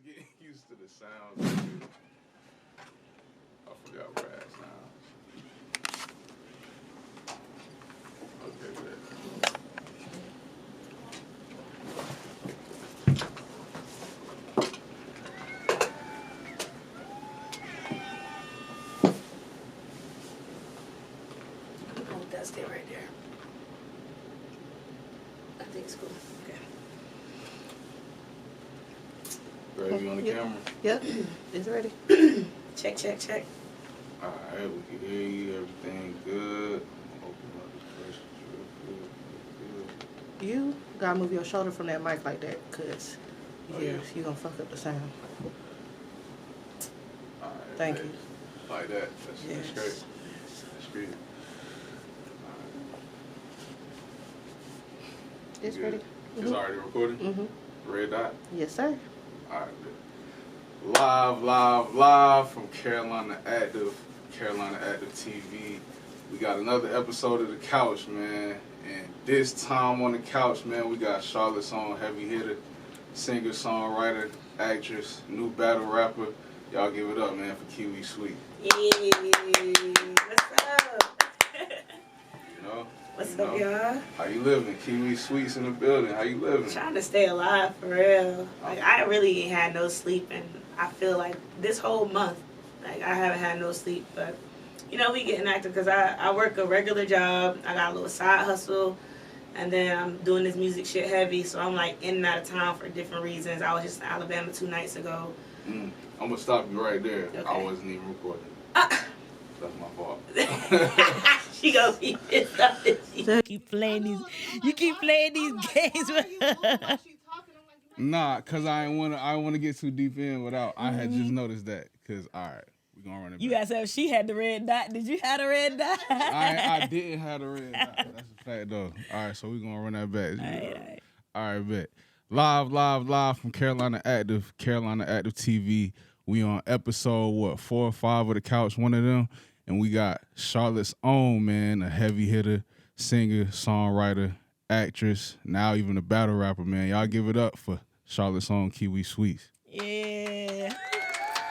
just getting used to the sounds. I forgot where it's now. Okay, good. Oh, that's it right there. I think it's cool. Okay. Ready on the camera? Yep. It's ready. Check, check, check. Alright, we can hear you. Everything good. Open up the pressure. Good. You gotta move your shoulder from that mic like that, cause Yeah. you gonna fuck up the sound. Alright. Thank you. Like that. That's Yes. great. Yes. That's great. It's Good. ready. It's already recording? Mm-hmm. Red dot? Yes, sir. Alright, good. Live from Carolina Active TV. We got another episode of The Couch, man. And this time on The Couch, man, we got Charlotte's own heavy hitter, singer, songwriter, actress, new battle rapper. Y'all give it up, man, for Kiwi Sweet. Yeah. What's up? You know? What's You up, know? y'all? How you living? Kiwi Sweet's in the building. How you living? Trying to stay alive for real. Like I really ain't had no sleep, and I feel like this whole month, like I haven't had no sleep. But you know, we getting active because I work a regular job. I got a little side hustle, and then I'm doing this music shit heavy. So I'm like in and out of town for different reasons. I was just in Alabama 2 nights ago. I'm gonna stop you right there. Okay. I wasn't even recording. That's my fault. She gonna be pissed off. You keep playing these games with her. Nah, cause I wanna get too deep in without. I had just noticed that. Cause all right, we gonna run it back. You asked her if she had the red dot. Did you have the red dot? I didn't have the red dot. That's a fact though. All right, so we gonna run that back. All right, bet. Live from Carolina Active TV. We on episode 4 or 5 of The Couch, one of them, and we got Charlotte's own, man, a heavy hitter, singer, songwriter, actress, now even a battle rapper, man. Y'all give it up for Charlotte's own Kiwi Sweet. Yeah.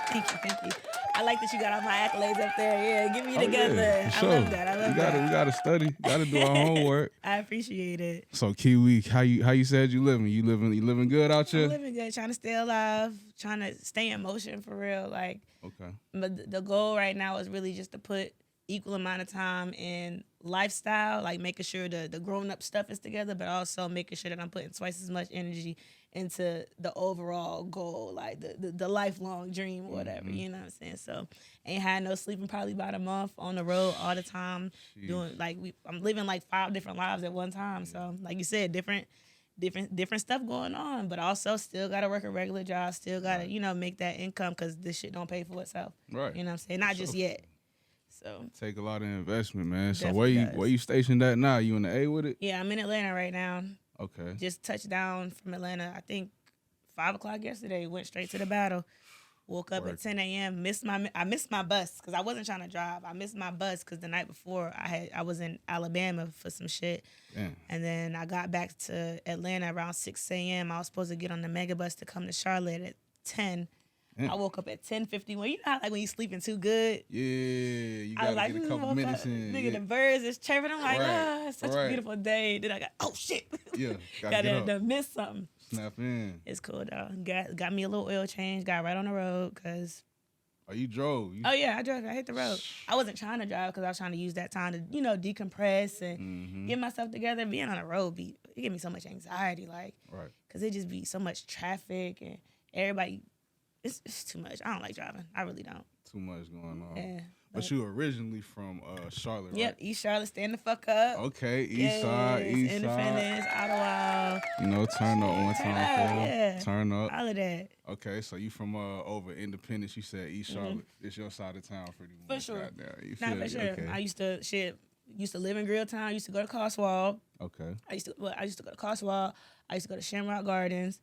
Thank you. I like that you got all my accolades up there. Yeah, get me together. Yeah, for sure. I love that. We gotta study. Gotta do our homework. I appreciate it. So Kiwi, how you said you living? You living good out here? I'm living good, trying to stay alive, trying to stay in motion for real. Like, okay. But the goal right now is really just to put equal amount of time in lifestyle, like making sure the grown up stuff is together, but also making sure that I'm putting twice as much energy into the overall goal, like the lifelong dream or whatever, you know what I'm saying? So ain't had no sleep in probably about a month, on the road all the time. Jeez. Doing like I'm living like 5 different lives at one time. Yeah. So like you said, different stuff going on, but also still gotta work a regular job, still gotta, you know, make that income because this shit don't pay for itself. Right. You know what I'm saying? Not just yet. So take a lot of investment, man. So where you stationed at now? You in the A with it? Yeah, I'm in Atlanta right now. Okay. Just touched down from Atlanta, I think 5 o'clock yesterday. Went straight to the battle. Woke up at 10 a.m. I missed my bus because I wasn't trying to drive. I missed my bus because the night before I was in Alabama for some shit. Damn. And then I got back to Atlanta around 6 a.m. I was supposed to get on the mega bus to come to Charlotte at 10. I woke up at 10:51. You know how like when you sleeping too good? Yeah, you gotta get a couple minutes in. Nigga, the birds is chirping. I'm like, it's such a beautiful day. Then I got, oh shit. Yeah, gotta miss something. Snap in. It's cool though. Got me a little oil change. Got right on the road because. Oh, you drove? Oh yeah, I drove. I hit the road. I wasn't trying to drive because I was trying to use that time to, you know, decompress and get myself together. Being on the road, it gave me so much anxiety, like, because it just be so much traffic and everybody. It's too much. I don't like driving. I really don't. Too much going on. Yeah. But you originally from Charlotte, right? Yep, East Charlotte, stand the fuck up. Okay, East Side. Independence, Ottawa. You know, turn up one time for yeah. Turn up. All of that. Okay, so you from over Independence, you said East Charlotte. It's your side of town pretty much. For sure. For sure. Okay. I used to live in Grilltown. I used to go to Cotswold. Okay. I used to go to Cotswold. I used to go to Shamrock Gardens.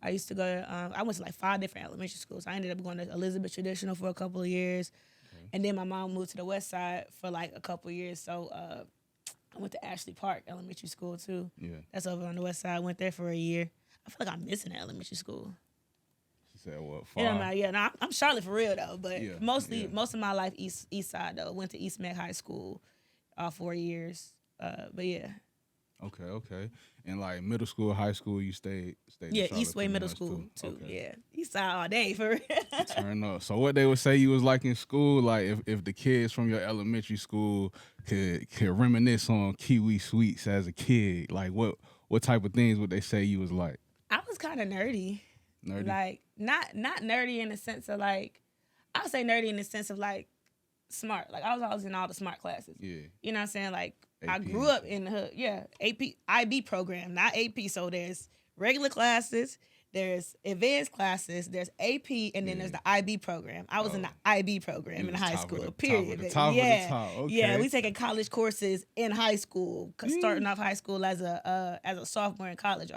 I used to go to, I went to like 5 different elementary schools. I ended up going to Elizabeth Traditional for a couple of years. Okay. And then my mom moved to the west side for like a couple of years. So I went to Ashley Park Elementary School too. Yeah. That's over on the west side. I went there for a year. I feel like I'm missing that elementary school. said what? 5? It don't matter. Yeah, no, I'm Charlotte for real though, but Yeah, most of my life East Side though. Went to East Med High School, all 4 years. But yeah. Okay. And like middle school, high school, you stayed in Yeah, Charlotte Eastway pretty Middle much, School too. Okay. Yeah, East Side all day for real. Turn up. So what they would say you was like in school, like if the kids from your elementary school could reminisce on Kiwi Sweets as a kid, like what type of things would they say you was like? I was kind of nerdy. Nerdy? Like not nerdy in the sense of like, I would say nerdy in the sense of like smart. Like I was always in all the smart classes. Yeah. You know what I'm saying? Like AP I grew up in the hood. Yeah, AP IB program, not AP. So there's regular classes, there's advanced classes, there's AP, and then there's the IB program. I was in the IB program in high school. Period. Top of the top. Okay. Yeah, we taking college courses in high school. Starting off high school as a sophomore in college,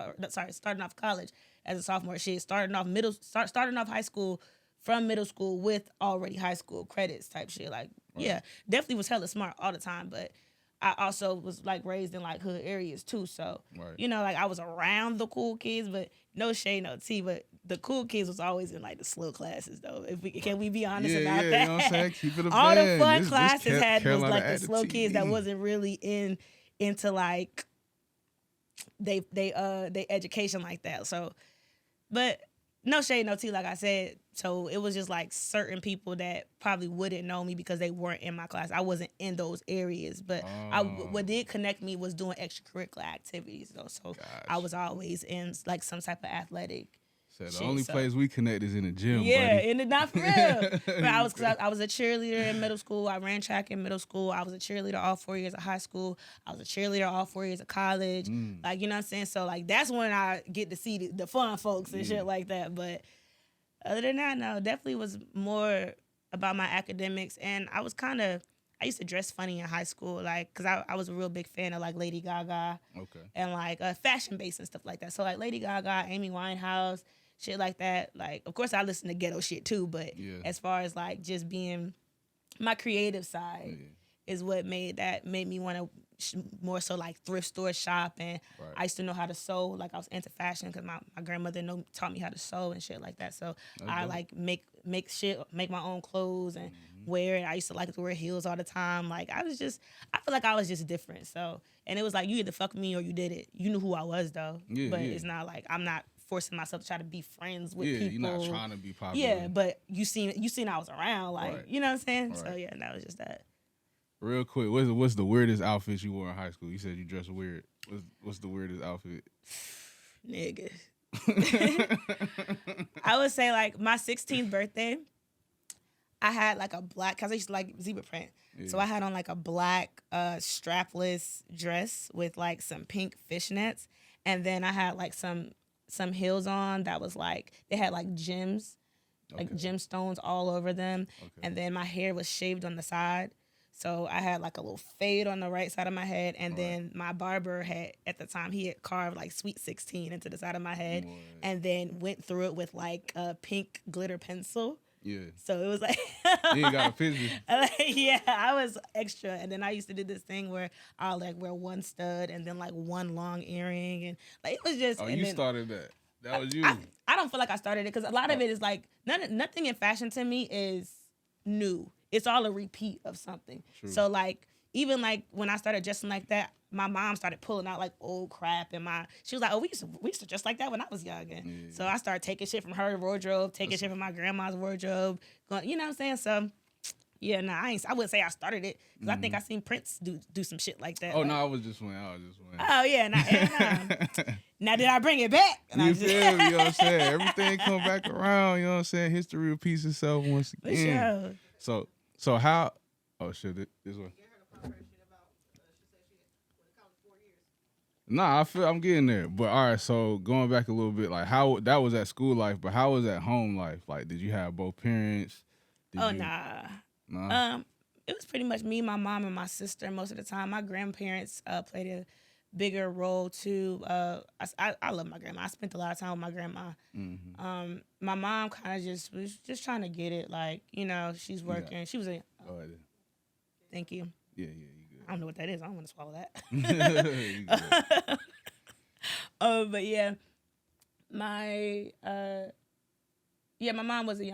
starting off college as a sophomore. Starting off high school from middle school with already high school credits type shit. Like, yeah, definitely was hella smart all the time, but I also was like raised in like hood areas too. So, you know, like I was around the cool kids, but no shade, no tea, but the cool kids was always in like the slow classes though. Can we be honest about that? You know what I'm saying? Keep it a all band. the fun classes had was like the slow TV. kids that wasn't really into like they education like that. So, but no shade, no tea, like I said. So it was just like certain people that probably wouldn't know me because they weren't in my class. I wasn't in those areas, but what did connect me was doing extracurricular activities though. So I was always in like some type of athletic. So the only place we connect is in the gym. Yeah, buddy. in the not for real. But I was a cheerleader in middle school. I ran track in middle school. I was a cheerleader all 4 years of high school. I was a cheerleader all 4 years of college. Like, you know what I'm saying? So like that's when I get to see the fun folks and shit like that. But other than that, no, definitely was more about my academics. And I used to dress funny in high school, like, because I was a real big fan of, like, Lady Gaga. Okay. And, like, fashion-based and stuff like that. So, like, Lady Gaga, Amy Winehouse, shit like that. Like, of course, I listen to ghetto shit, too. But as far as, like, just being my creative side is what made me want to more so, like, thrift store shop. And I used to know how to sew. Like, I was into fashion because my grandmother taught me how to sew and shit like that. So, I, like, make my own clothes and wear it. I used to like to wear heels all the time. Like, I feel like I was just different. So, and it was like, you either fuck with me or you did it. You knew who I was, though. But it's not like I'm not forcing myself to try to be friends with people. You're not trying to be popular. Yeah, but you seen I was around. Like, you know what I'm saying? Right. So, yeah, that was just that. Real quick, what's the weirdest outfit you wore in high school? You said you dressed weird. What's the weirdest outfit? Nigga. I would say, like, my 16th birthday, I had, like, a black, because I used to like zebra print. Yeah. So I had on, like, a black strapless dress with, like, some pink fishnets. And then I had, like, some heels on that was, like, they had, like, gems, like gemstones all over them. Okay. And then my hair was shaved on the side. So I had like a little fade on the right side of my head, and then my barber at the time, he had carved like Sweet 16 into the side of my head, and then went through it with like a pink glitter pencil. Yeah. So it was like you ain't got a picture. Yeah, I was extra, and then I used to do this thing where I'll like wear one stud and then like one long earring, and like it was just. Oh, you started that. That was you. I don't feel like I started it because a lot of it is like nothing in fashion to me is new. It's all a repeat of something. True. So, like, even, like, when I started dressing like that, my mom started pulling out, like, old crap. And she was like, oh, we used to dress like that when I was young. And so I started taking shit from her wardrobe, taking shit from my grandma's wardrobe. You know what I'm saying? So, yeah, I wouldn't say I started it. Because I think I seen Prince do some shit like that. Oh, like, no, I was just playing. Oh, yeah. Now did I bring it back? You feel me? You know what I'm saying? Everything come back around. You know what I'm saying? History repeats itself once again. For sure. So how? Oh shit! This one. Nah, I'm getting there. But all right, so going back a little bit, like how that was at school life, but how was at home life? Like, did you have both parents? Nah. It was pretty much me, my mom, and my sister most of the time. My grandparents played a bigger role too. I love my grandma. I spent a lot of time with my grandma. Mm-hmm. My mom kind of was just trying to get it. Like, you know, she's working. Yeah. She was a. Go ahead. Thank you. Yeah, you good. I don't know what that is. I don't want to swallow that. But yeah, my Yeah, my mom was a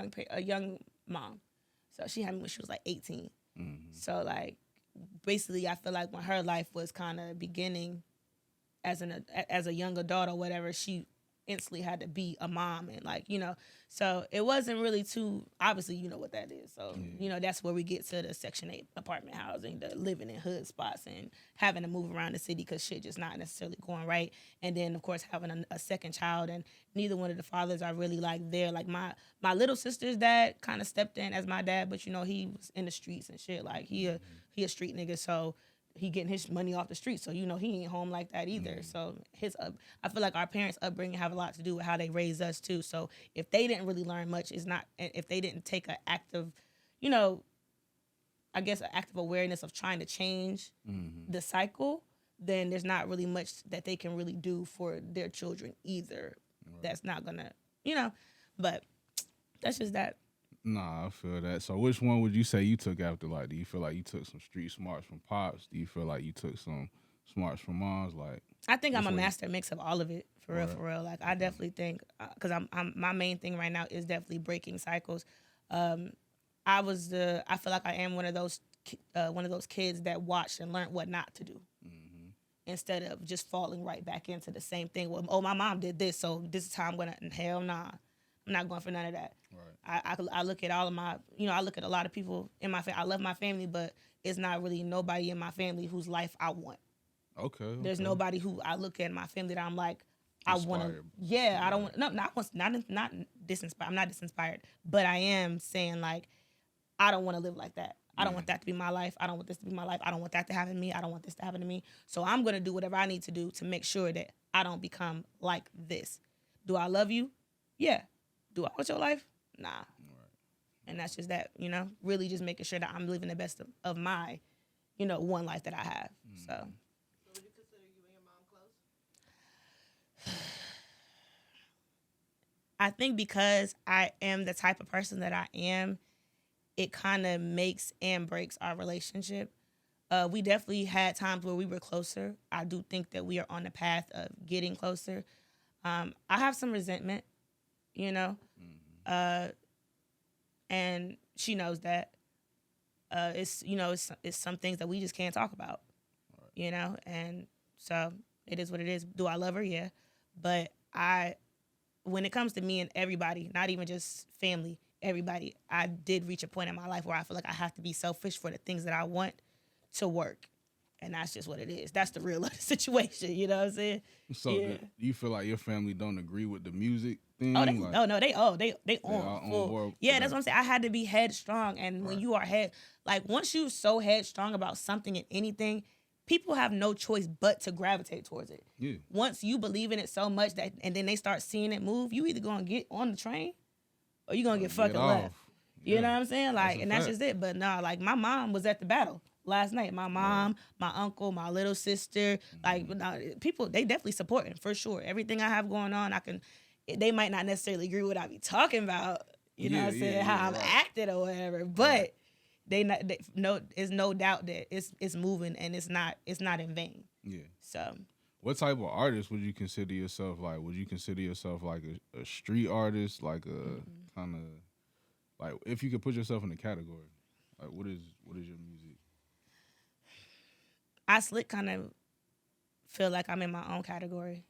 young mom, so she had me when she was like 18. So like, basically, I feel like when her life was kind of beginning as a young adult or whatever, she instantly had to be a mom and like, you know, so it wasn't really too, obviously you know what that is. So, you know, that's where we get to the Section 8 apartment housing, the living in hood spots and having to move around the city because shit just not necessarily going right. And then of course having a second child, and neither one of the fathers are really like there. Like my little sister's dad kind of stepped in as my dad, but you know, he was in the streets and shit. Like he a street nigga, so he getting his money off the street, so you know he ain't home like that either. So I feel like our parents' upbringing have a lot to do with how they raised us too. So if they didn't really learn much, if they didn't take an active, you know, I guess an active awareness of trying to change the cycle, then there's not really much that they can really do for their children either. Right. That's not gonna, you know, but that's just that. Nah, I feel that. So which one would you say you took after? Like, do you feel like you took some street smarts from pops? Do you feel like you took some smarts from moms? Like, I think I'm a master mix of all of it, for real. Like, I definitely think, because I'm my main thing right now is definitely breaking cycles. I feel like I am one of those kids that watched and learned what not to do, instead of just falling right back into the same thing. Well, oh, my mom did this, so this is how I'm gonna. Hell nah. I'm not going for none of that. Right. I look at all of my, you know, I look at a lot of people in my family. I love my family, but it's not really nobody in my family whose life I want. Okay. There's nobody who I look at in my family that I'm like, I want to. Yeah, I don't want. No, not disinspired. I'm not disinspired, but I am saying like, I don't want to live like that. I don't want that to be my life. I don't want this to be my life. I don't want that to happen to me. I don't want this to happen to me. So I'm gonna do whatever I need to do to make sure that I don't become like this. Do I love you? Yeah. Do I want your life? Nah. Right. And that's just that, you know, really just making sure that I'm living the best of my, you know, one life that I have. So would you consider you and your mom close? I think because I am the type of person that I am, it kind of makes and breaks our relationship. We definitely had times where we were closer. I do think that we are on the path of getting closer. I have some resentment, you know, and she knows that. It's, you know, it's some things that we just can't talk about, right. You know, and so it is what it is. Do I love her? Yeah, but when it comes to me and everybody, not even just family, everybody, I did reach a point in my life where I feel like I have to be selfish for the things that I want to work. And that's just what it is. That's the real situation. You know what I'm saying? So do you feel like your family don't agree with the music thing? They on board. Yeah, that's what I'm saying. I had to be headstrong. And when you are once you're so headstrong about something and anything, people have no choice but to gravitate towards it. Yeah. Once you believe in it so much and then they start seeing it move, you either gonna get on the train or you're gonna get fucking left. You know what I'm saying? Like, that's just it. But nah, like my mom was at the battle last night. My mom, my uncle, my little sister, people, they definitely supporting for sure. Everything I have going on, they might not necessarily agree with what I be talking about, you know what I'm saying, how I'm acting or whatever, but there's no doubt that it's moving and it's not in vain. Yeah. So what type of artist would you consider yourself like? Would you consider yourself like a street artist, like a kind of, like, if you could put yourself in a category, like what is your music? I slick kind of feel like I'm in my own category.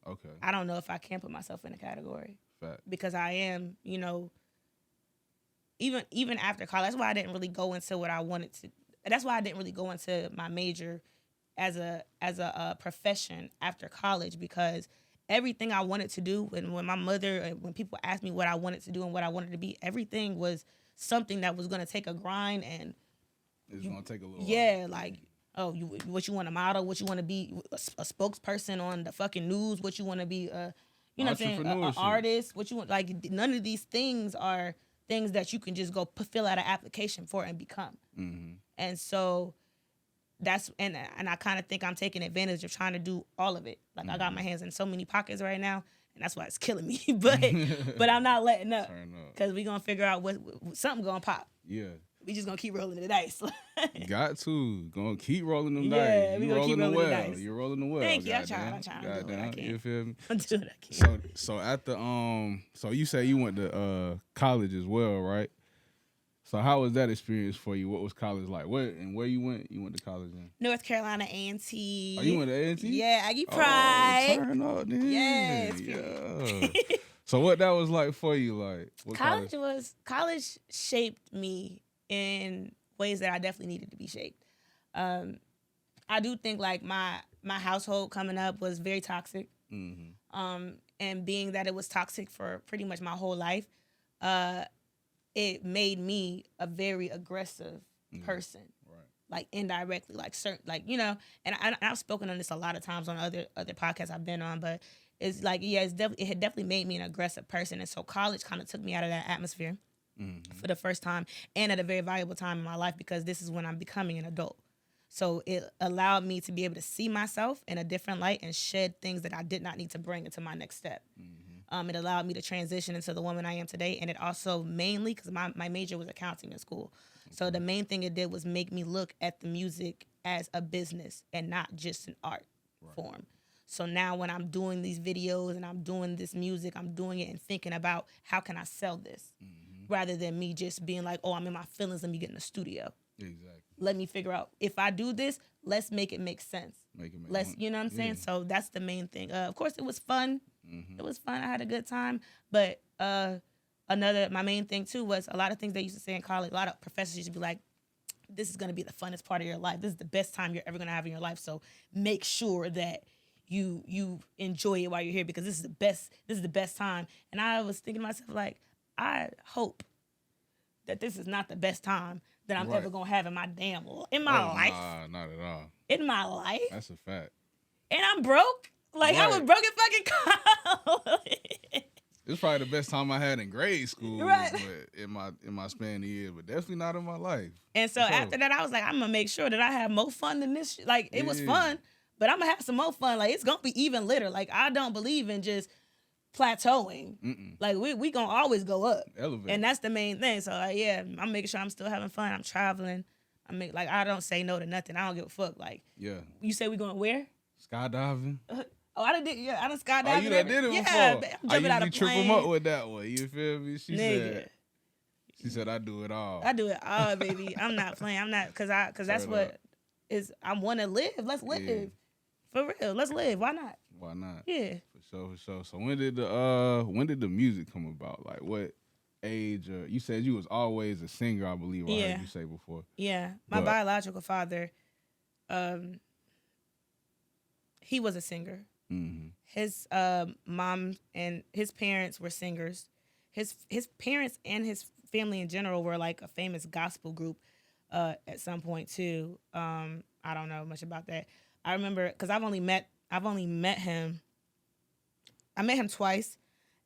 Okay. I don't know if I can put myself in a category. Fact. Because I am, you know, even after college. That's why I didn't really go into what I wanted to. That's why I didn't really go into my major as a profession after college, because everything I wanted to do, and when people asked me what I wanted to do and what I wanted to be, everything was something that was going to take a grind, and it's going to take a little while. Yeah, like, what you want to model, what you want to be, a spokesperson on the fucking news, what you want to be, you know what I'm saying, an artist, what you want, like, none of these things are things that you can just go fill out an application for and become. Mm-hmm. And so that's, and I kind of think I'm taking advantage of trying to do all of it. Like, I got my hands in so many pockets right now, and that's why it's killing me. But I'm not letting up, because we're going to figure out what something going to pop. Yeah. We just gonna keep rolling the dice. Got to. Gonna keep rolling them Yeah, dice. we You gonna keep rolling the rolling the well. dice. You're rolling the well. Thank you. I'm goddamn. trying to do what I can. You feel me? I'm doing what I can. So at the so you say you went to college as well, right? So how was that experience for you? What was college like? Where you went? You went to college in? North Carolina A&T. Oh, you went to A&T? Yeah, Aggie Pride. Turn up, then. Yes. Yeah. So what that was like for you? Like what college shaped me in ways that I definitely needed to be shaped. I do think like my household coming up was very toxic. Mm-hmm. And being that it was toxic for pretty much my whole life, it made me a very aggressive person. Right. Like indirectly, like certain, like, you know, and I've spoken on this a lot of times on other podcasts I've been on, but it's like, yeah, it had definitely made me an aggressive person. And so college kind of took me out of that atmosphere for the first time and at a very valuable time in my life, because this is when I'm becoming an adult. So it allowed me to be able to see myself in a different light and shed things that I did not need to bring into my next step. It allowed me to transition into the woman I am today. And it also mainly, because my major was accounting in school. Okay. So the main thing it did was make me look at the music as a business and not just an art form. So now when I'm doing these videos and I'm doing this music, I'm doing it and thinking about how can I sell this rather than me just being like, oh, I'm in my feelings, let me get in the studio. Exactly. Let me figure out, if I do this, let's make it make sense. You know what I'm saying? So that's the main thing. Of course, it was fun. It was fun. I had a good time. But my main thing too was a lot of things they used to say in college. A lot of professors used to be like, this is going to be the funnest part of your life. This is the best time you're ever going to have in your life. So make sure that you enjoy it while you're here, because this is the best time. And I was thinking to myself, like, I hope that this is not the best time that I'm ever gonna have in my life. Nah, not at all. In my life. That's a fact. And I'm broke. Like I was broke in fucking college. It's probably the best time I had in grade school, but in my span of years, but definitely not in my life. And so after that, I was like, I'm gonna make sure that I have more fun than this shit. Like it was fun, but I'm gonna have some more fun. Like it's gonna be even litter. Like I don't believe in just plateauing. Like we gonna always go up. Elevate. And that's the main thing. So I'm making sure I'm still having fun. I'm traveling. I don't say no to nothing. I don't give a fuck. Like you say we going where? Skydiving. I done skydiving. Oh, you done did it before. Yeah, I'm jumping out of trip plane. them up with that one. You feel me? She said I do it all. I do it all, baby. I'm not playing. I'm not, cause that's what is. I want to live. Let's live. Yeah. For real. Let's live. Why not? Why not? Yeah. For sure. So when did the music come about? Like what age? You said you was always a singer, I believe. I heard you say before. Yeah. My biological father, he was a singer. Mm-hmm. His mom and his parents were singers. His parents and his family in general were like a famous gospel group at some point too. I don't know much about that. I remember because I've only met him. I met him twice,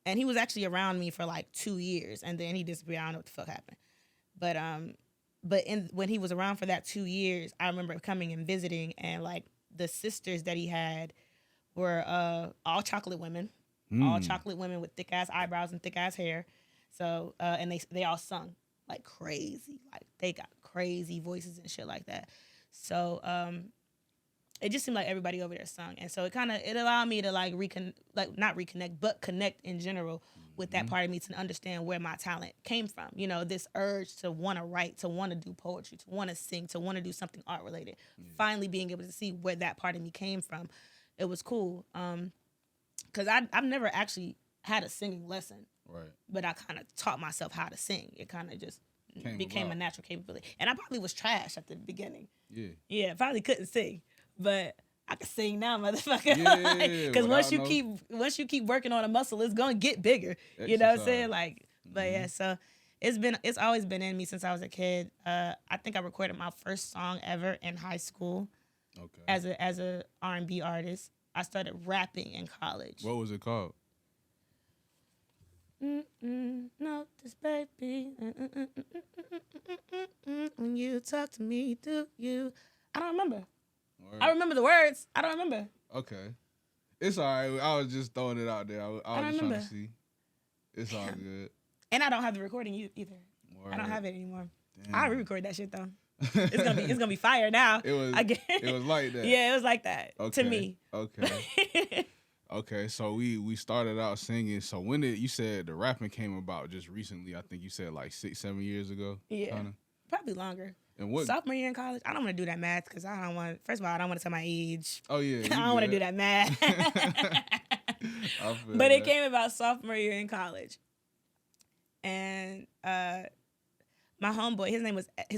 and he was actually around me for like 2 years, and then he disappeared. I don't know what the fuck happened, but when he was around for that 2 years, I remember coming and visiting, and like the sisters that he had were all chocolate women, all chocolate women with thick ass eyebrows and thick ass hair. So and they all sung like crazy, like they got crazy voices and shit like that. So it just seemed like everybody over there sung, and so it allowed me to like not reconnect, but connect in general with that part of me, to understand where my talent came from. You know, this urge to want to write, to want to do poetry, to want to sing, to want to do something art related. Finally being able to see where that part of me came from. It was cool. Because I've never actually had a singing lesson. Right. But I kind of taught myself how to sing. It kind of just became a natural capability. And I probably was trash at the beginning. Yeah. Yeah, probably couldn't sing. But I can sing now, motherfucker. Yeah. Because once you keep working on a muscle, it's gonna get bigger. Exercise. You know what I'm saying? Like, but yeah, so it's always been in me since I was a kid. I think I recorded my first song ever in high school. Okay. As a R&B artist. I started rapping in college. What was it called? Notice, baby. When you talk to me, do you? I don't remember. Right. I remember the words. I don't remember. Okay. It's all right. I was just throwing it out there. I was just trying to see. It's all good. And I don't have the recording either. Word. I don't have it anymore. I re-record that shit though. It's gonna be fire now. It was like that. Yeah, it was like that to me. Okay. Okay, so we started out singing. So when did you said the rapping came about just recently? I think you said like 6-7 years ago. Yeah, kinda? Probably longer. And what sophomore year in college? I don't want to do that math because I don't want. First of all, I don't want to tell my age. Oh yeah, I don't want to do that math. But it came about sophomore year in college, and my homeboy, his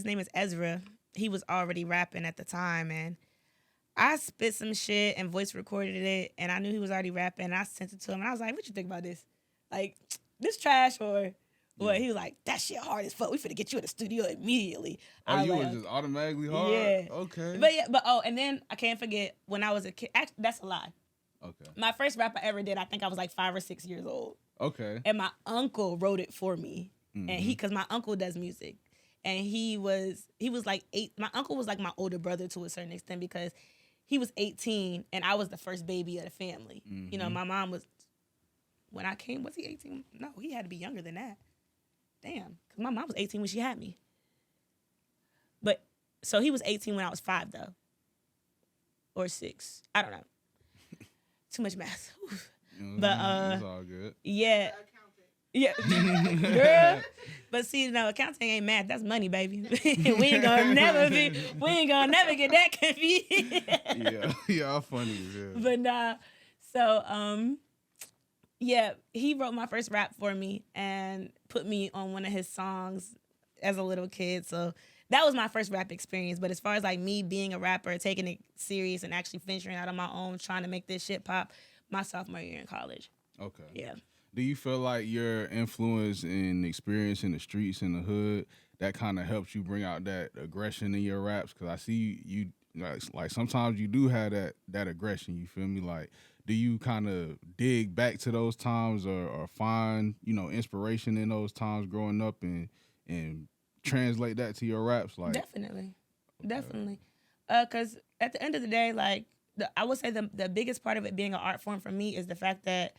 name is Ezra. He was already rapping at the time, and I spit some shit and voice recorded it, and I knew he was already rapping. And I sent it to him, and I was like, "What you think about this? Like, this trash or what?" He was like, "That shit hard as fuck. We finna get you in the studio immediately." Oh, you was just automatically hard? Yeah. Okay. But and then I can't forget when I was a kid. Actually, that's a lie. Okay. My first rap I ever did, I think I was like 5 or 6 years old. Okay. And my uncle wrote it for me, and because my uncle does music, and he was like 8. My uncle was like my older brother to a certain extent because he was 18 and I was the first baby of the family. You know, my mom was, when I came, was he 18? No, he had to be younger than that. Damn, because my mom was 18 when she had me. But, so he was 18 when I was 5 though. Or 6. I don't know. Too much math. But, it's all good. Yeah. Yeah, girl. But see, no, accounting ain't math. That's money, baby. we ain't gonna never get that confused. Yeah, funny as hell. But nah, so yeah, he wrote my first rap for me and put me on one of his songs as a little kid. So that was my first rap experience. But as far as like me being a rapper, taking it serious and actually venturing out on my own, trying to make this shit pop, my sophomore year in college. Okay. Yeah. Do you feel like your influence and experience in the streets in the hood that kind of helps you bring out that aggression in your raps? Because I see you like sometimes you do have that aggression. You feel me? Like, do you kind of dig back to those times or find inspiration in those times growing up and translate that to your raps? Like, definitely. Because at the end of the day, like I would say the biggest part of it being an art form for me is the fact that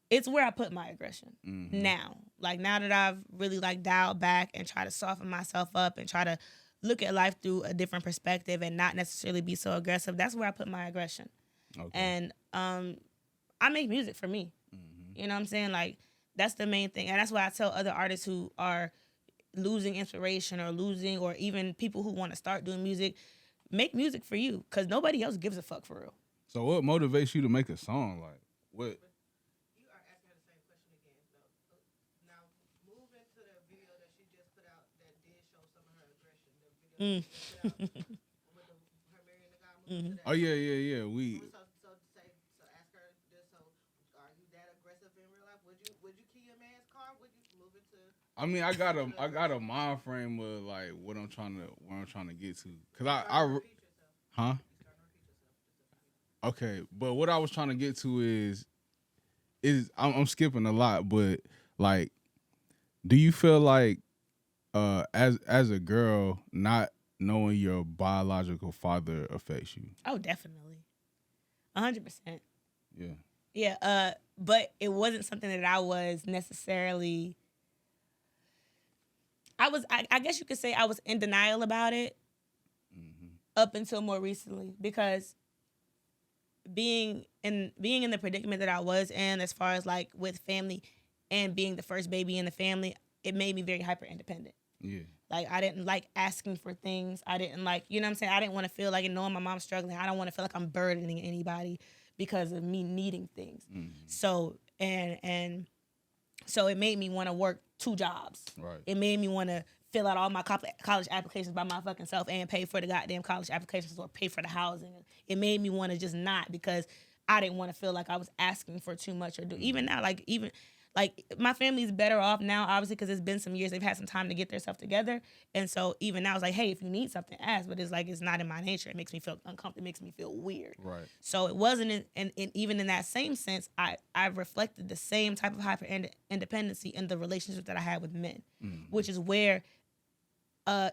it's where I put my aggression now. Like now that I've really like dialed back and try to soften myself up and try to look at life through a different perspective and not necessarily be so aggressive, that's where I put my aggression. Okay. And I make music for me. You know what I'm saying? Like that's the main thing. And that's why I tell other artists who are losing inspiration or even people who want to start doing music, make music for you because nobody else gives a fuck for real. So what motivates you to make a song? Like what? Oh yeah. We. So ask her this. So are you that aggressive in real life? Would you key a man's car? Would you move into? I mean, I got a mind frame of like what I'm trying to get to. Cause huh? Okay, but what I was trying to get to is I'm skipping a lot, but like, do you feel like as a girl not knowing your biological father affects you? Oh, definitely. 100%. Yeah. Yeah, but it wasn't something that I was necessarily I guess you could say I was in denial about it up until more recently because being in the predicament that I was in as far as like with family and being the first baby in the family, it made me very hyper independent. Yeah. Like I didn't like asking for things. I didn't like, you know what I'm saying? I didn't want to feel like, knowing my mom's struggling, I don't want to feel like I'm burdening anybody because of me needing things. So and so it made me want to work 2 jobs. Right. It made me want to fill out all my college applications by my fucking self and pay for the goddamn college applications or pay for the housing. It made me want to just not because I didn't want to feel like I was asking for too much or do. Even now, like my family's better off now, obviously, because it's been some years. They've had some time to get themselves together. And so even now it's like, hey, if you need something, ask. But it's like, it's not in my nature. It makes me feel uncomfortable. It makes me feel weird. Right. So it wasn't, and even in that same sense, I reflected the same type of hyper independency in the relationship that I had with men, which is where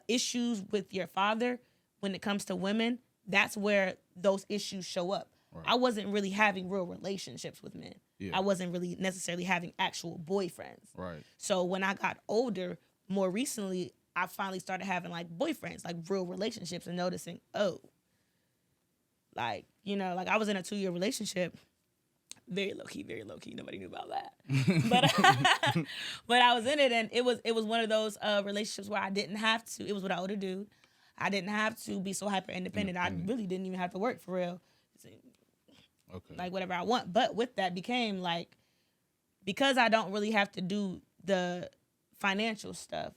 issues with your father, when it comes to women, that's where those issues show up. Right. I wasn't really having real relationships with men. Yeah. I wasn't really necessarily having actual boyfriends. Right. So when I got older, more recently, I finally started having like boyfriends, like real relationships, and noticing, oh, like, you know, like I was in a 2-year relationship, very low key, nobody knew about that. But but I was in it, and it was one of those relationships where I didn't have to. It was with an older dude. I didn't have to be so hyper independent. I really didn't even have to work for real. Okay. Like whatever I want. But with that became like, because I don't really have to do the financial stuff,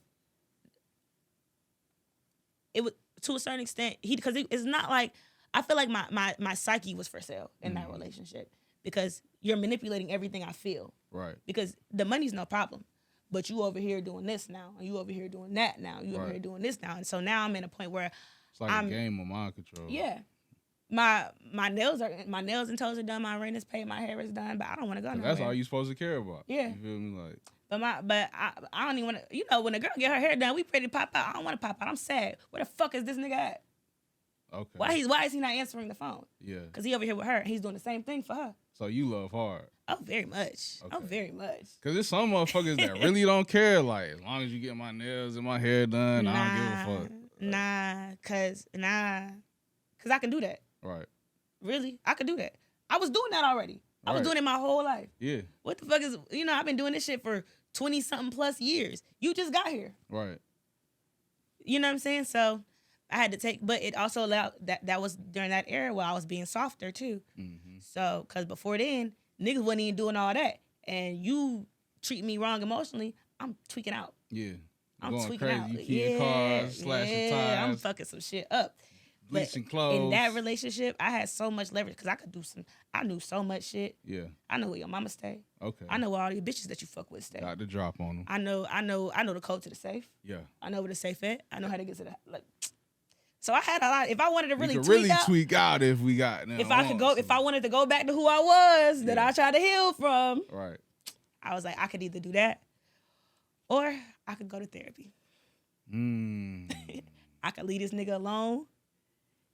it was to a certain extent, because it's not like, I feel like my psyche was for sale in that relationship, because you're manipulating everything I feel. Right. Because the money's no problem, but you over here doing this now, and you over here doing that now, you over here doing this now, and so now I'm in a point where it's like a game of mind control. Yeah. My nails and toes are done, my rent is paid, my hair is done, but I don't want to go nowhere. That's all you supposed to care about. Yeah. You feel me? Like, but I don't even want to, you know, when a girl get her hair done, we ready to pop out. I don't want to pop out. I'm sad. Where the fuck is this nigga at? okay. Why is he not answering the phone? Yeah. Because he over here with her. He's doing the same thing for her. So you love hard. Oh, very much. Okay. Oh, very much. Because there's some motherfuckers that really don't care. Like, as long as you get my nails and my hair done, I don't give a fuck. Cause I can do that. Right. Really, I could do that. I was doing that already. I was doing it my whole life. Yeah. What the fuck is, you know, I've been doing this shit for 20-something plus years. You just got here. Right. You know what I'm saying? So I had to take, but it also allowed, that was during that era where I was being softer too. Mm-hmm. So, because before then, niggas wasn't even doing all that. And you treat me wrong emotionally, I'm tweaking out. Yeah. I'm going tweaking crazy. out. You keep cars, slashing tires. I'm fucking some shit up. Bleaching But clothes. in that relationship, I had so much leverage because I knew so much shit. Yeah. I know where your mama stay. Okay. I know where all these bitches that you fuck with stay. Got the drop on them. I know the code to the safe. Yeah. I know where the safe at. I know how to get to the, like. So I had a lot. If I wanted to really tweak out if we got them. If I wanted to go back to who I was that I tried to heal from. Right. I was like, I could either do that, or I could go to therapy. I could leave this nigga alone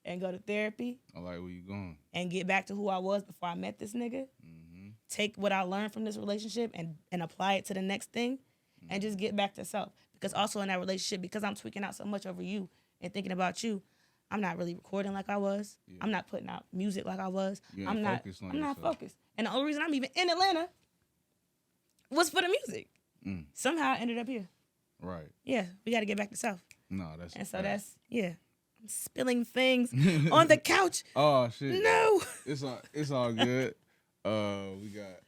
and go to therapy. I like where you going. And get back to who I was before I met this nigga. Mm-hmm. Take what I learned from this relationship and apply it to the next thing, and just get back to self. Because also in that relationship, because I'm tweaking out so much over you and thinking about you, I'm not really recording like I was. Yeah. I'm not putting out music like I was. I'm not focused. And the only reason I'm even in Atlanta was for the music. Somehow I ended up here. Right. Yeah, we got to get back to self. No, that's. And so that's I'm spilling things on the couch. Oh shit. No. It's all good. We got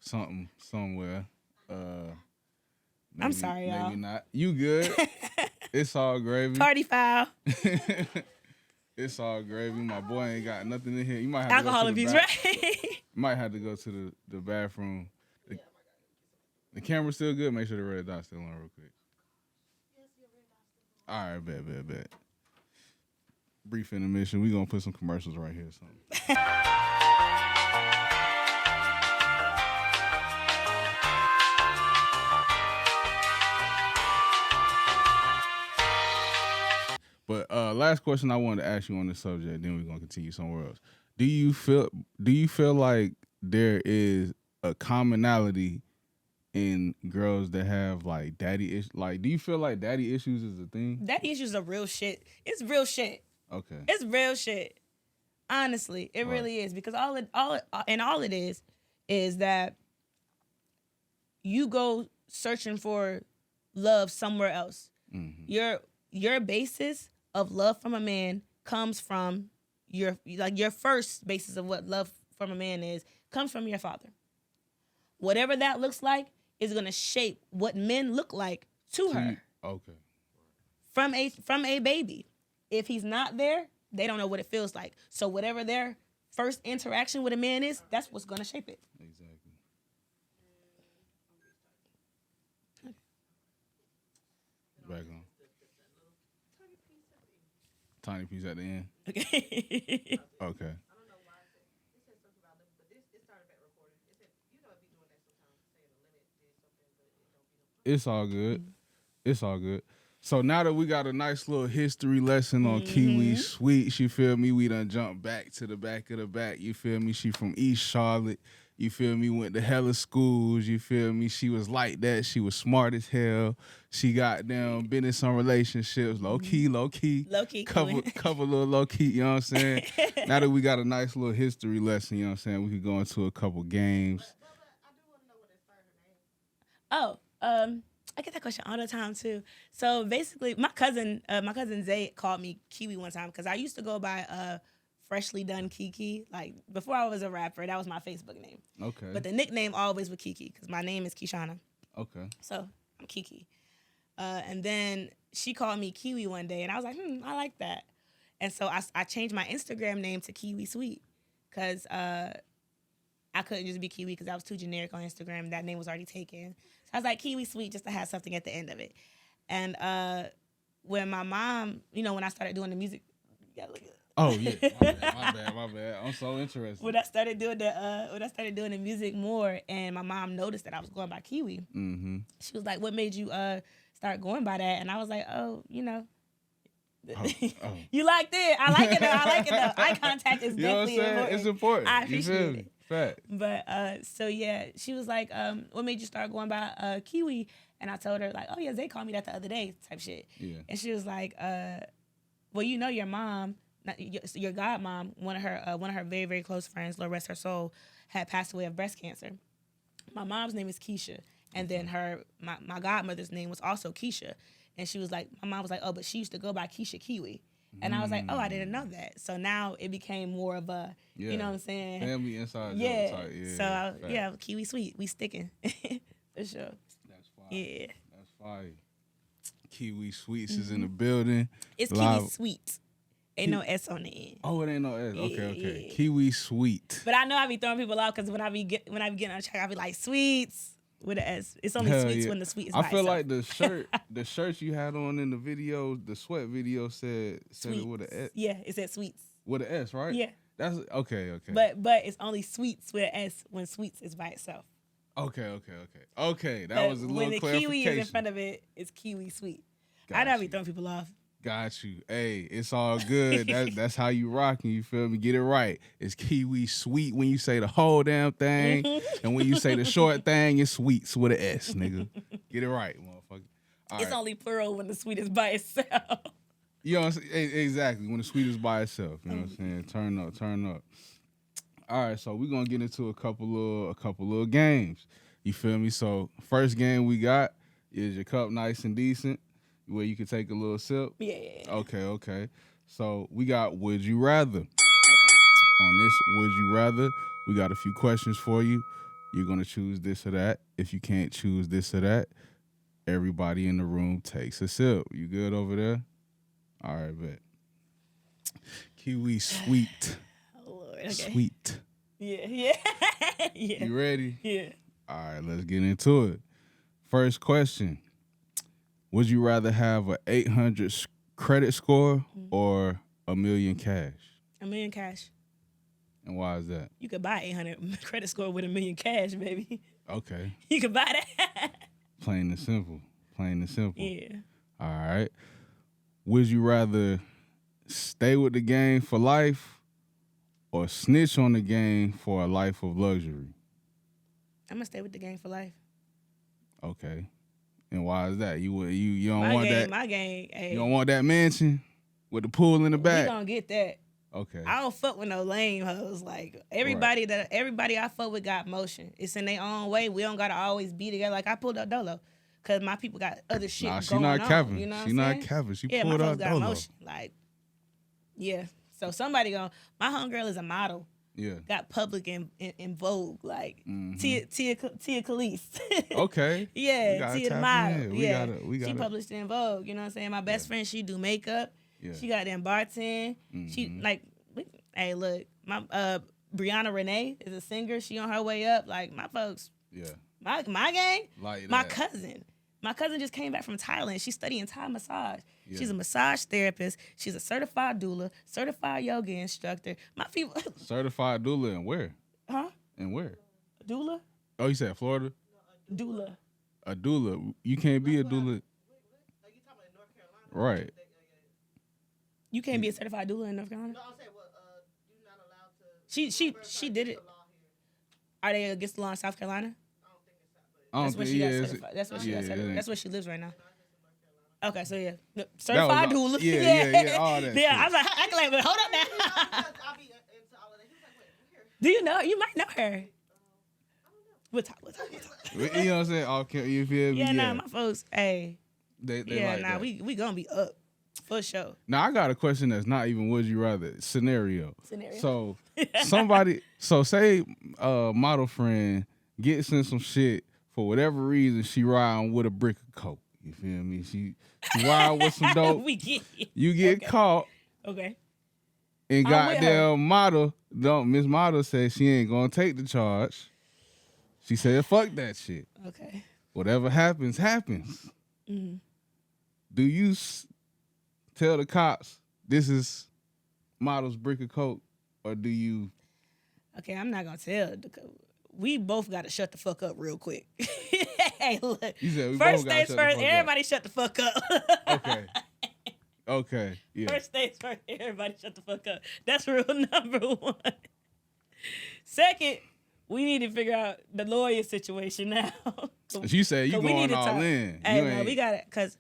something somewhere. I'm sorry, y'all. Maybe not. You good? It's all gravy. Party foul. It's all gravy. My boy ain't got nothing in here. You might have alcohol to go to abuse, right? Might have to go to the bathroom. The camera's still good. Make sure the red dot's still on real quick. All right, bet. Brief intermission. We gonna put some commercials right here. Something. But last question I wanted to ask you on this subject, then we're gonna continue somewhere else. Do you feel like there is a commonality in girls that have like daddy issues? Like, do you feel like daddy issues is a thing? Daddy issues are real shit. It's real shit. Okay. It's real shit. Honestly, it really is, because all it is that you go searching for love somewhere else. Mm-hmm. Your basis of love from a man comes from your first basis of what love from a man is comes from your father. Whatever that looks like is gonna shape what men look like to her. Okay. From a baby. If he's not there, they don't know what it feels like. So whatever their first interaction with a man is, that's what's gonna shape it. Exactly. Back on. Tiny piece at the end. Okay. Okay. I don't know why it said something about limit, but it started back recording. It said, you know, it be doing that sometimes, saying a limit did something, but it don't be. It's all good. It's all good. So now that we got a nice little history lesson on Kiwi Sweet, you feel me? We done jumped back to the back of the back. You feel me? She from East Charlotte. You feel me? Went to hella schools. You feel me? She was like that. She was smart as hell. She got down, been in some relationships, low key. Low key. Cover little low key, you know what I'm saying? Now that we got a nice little history lesson, you know what I'm saying? We could go into a couple games. But I do want to know what inspired her name. I get that question all the time too. So basically, my cousin Zay called me Kiwi one time because I used to go by Freshly Done Kiki. Like before I was a rapper, that was my Facebook name. Okay. But the nickname always was Kiki because my name is Kishana. Okay. So I'm Kiki. And then she called me Kiwi one day, and I was like, I like that. And so I changed my Instagram name to Kiwi Sweet because I couldn't just be Kiwi because I was too generic on Instagram. That name was already taken. So I was like, Kiwi Sweet, just to have something at the end of it. And when my mom, when I started doing the music, you gotta look at it. Oh yeah, my bad. I'm so interested. When I started doing the music more, and my mom noticed that I was going by Kiwi, she was like, "What made you start going by that?" And I was like, "Oh, you liked it. I like it though. Eye contact is definitely important. It's important. I appreciate it. Fact. But so yeah, she was like, "What made you start going by Kiwi?" And I told her like, "Oh yeah, Zay called me that the other day," type shit. Yeah. And she was like, "Well, your mom." Not your godmom, one of her very, very close friends, Lord rest her soul, had passed away of breast cancer. My mom's name is Keisha, and then my godmother's name was also Keisha. And she was like, my mom was like, oh, but she used to go by Keisha Kiwi. And I was like, oh, I didn't know that. So now it became more of a, you know what I'm saying? Family inside yeah. joke type. Yeah. So Kiwi Sweet, we sticking for sure. That's fire. Yeah. That's fire. Kiwi Sweets is in the building. It's Live. Kiwi Sweet. Ain't no S on the end. Oh, it ain't no S. Okay. Yeah. Kiwi Sweet. But I know I be throwing people off because when I be getting on the track, I be like sweets with an S. It's only sweets when the sweet is by I feel itself. like the shirt you had on in the video, the sweat video said it with an S. Yeah, it said sweets. With an S, right? Yeah. That's okay. But it's only sweets with an S when sweets is by itself. Okay. That was a little when the clarification. kiwi is in front of it, it's Kiwi Sweet. I know I be throwing people off. Got you. Hey, it's all good. That's how you rocking. You feel me? Get it right. It's Kiwi Sweet when you say the whole damn thing, and when you say the short thing, it's sweets with an S, nigga. Get it right, motherfucker. It's only plural when the sweet is by itself. You know what I'm saying? Exactly. When the sweet is by itself. You know what I'm saying? Turn up. All right, so we're gonna get into a couple little games. You feel me? So first game we got is your cup nice and decent, where you can take a little sip. Yeah. Okay. So we got Would You Rather. On this Would You Rather, we got a few questions for you. You're going to choose this or that. If you can't choose this or that, everybody in the room takes a sip. You good over there? All right, bet. Kiwi Sweet. Oh, Lord. Okay. Sweet. Yeah. You ready? Yeah. All right, let's get into it. First question. Would you rather have an 800 credit score or $1 million cash? $1 million cash. And why is that? You could buy 800 credit score with $1 million cash, baby. Okay. You could buy that. Plain and simple. Yeah. All right. Would you rather stay with the game for life or snitch on the game for a life of luxury? I'm gonna stay with the game for life. Okay. And why is that? You don't My want game, that? My game. Hey, You don't want that mansion with the pool in the back? We gonna get that. Okay. I don't fuck with no lame hoes. Like everybody I fuck with got motion. It's in their own way. We don't gotta always be together. Like I pulled up Dolo, cause my people got other shit Nah, she going not on. capping. You know what She I'm not saying? capping. She Yeah, pulled my out folks got Dolo. motion. Like, yeah. So somebody my homegirl is a model. Yeah. Got public in Vogue, like Tia Khalees. Okay. Yeah, Tia the model. Yeah, We got she published in Vogue. You know what I'm saying? My best friend, she do makeup. Yeah. She got them bartend. She hey, look, my Brianna Renee is a singer. She on her way up. Like my folks. Yeah. My gang. Like my that. cousin. My cousin just came back from Thailand. She's studying Thai massage. Yeah. She's a massage therapist. She's a certified doula, certified yoga instructor. My people. Certified doula and where? Huh? And where? Doula? Oh, you said Florida? Doula. A doula. You can't be a doula. Are you talking about in North Carolina? Right. You can't be a certified doula in North Carolina? No, I'm saying, you're not allowed to. She did it. Are they against the law in South Carolina? I don't That's what think she got yeah, certified. That's what she got certified. That's where she lives right now. Okay, so yeah, certified doula. Yeah, all that. Yeah, shit. I was like, I can like, but hold up now. I'll be into all of that. He was like, wait, here. Do you know? You might know her. We'll talk. You know what I'm saying? Okay, you feel me? Yeah, nah, my folks. Hey, they yeah, like nah, that. we gonna be up for sure. Now I got a question that's not even would you rather scenario. Scenario. So say model friend gets in some shit for whatever reason she riding with a brick of coke. You feel me? She riding with some dope. We get it. You get caught Okay. and I'm with her. goddamn model. Miss Model said she ain't gonna take the charge. She said fuck that shit. Okay. Whatever happens, happens. Mm-hmm. Do you tell the cops this is Model's brick of coke, or do you? Okay, I'm not gonna tell. We both gotta shut the fuck up real quick. Hey, look. You said we First both gotta things shut the first, fuck up. everybody shut the fuck up. Okay. Okay. Yeah. First things first, everybody shut the fuck up. That's rule number one. Second, we need to figure out the lawyer situation now. She said you we need going to all talk. in. Hey, You man, ain't- we got it because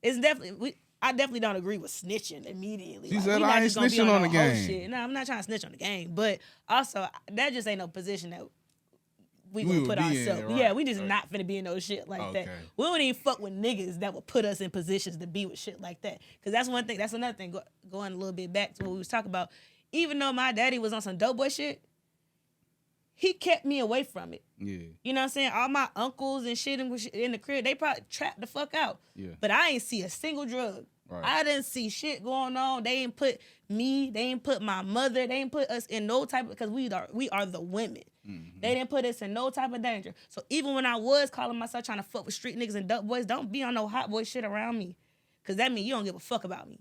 it's definitely I definitely don't agree with snitching immediately. She Like, said, we I not ain't just gonna be snitching on the no whole game. shit. No, I'm not trying to snitch on the game, but also that just ain't no position that we We gonna would put be in, ourselves. right. Yeah, we just Okay. not finna be in no shit like that. Okay. We don't even fuck with niggas that would put us in positions to be with shit like that. Cause that's one thing. That's another thing. Going a little bit back to what we was talking about. Even though my daddy was on some dope boy shit, he kept me away from it. Yeah. You know what I'm saying? All my uncles and shit in the crib, they probably trapped the fuck out. Yeah. But I ain't see a single drug. Right. I didn't see shit going on. They ain't put me, they ain't put my mother, they ain't put us in no type of, because we are the women. Mm-hmm. They didn't put us in no type of danger. So even when I was calling myself trying to fuck with street niggas and duck boys, don't be on no hot boy shit around me. Because that means you don't give a fuck about me.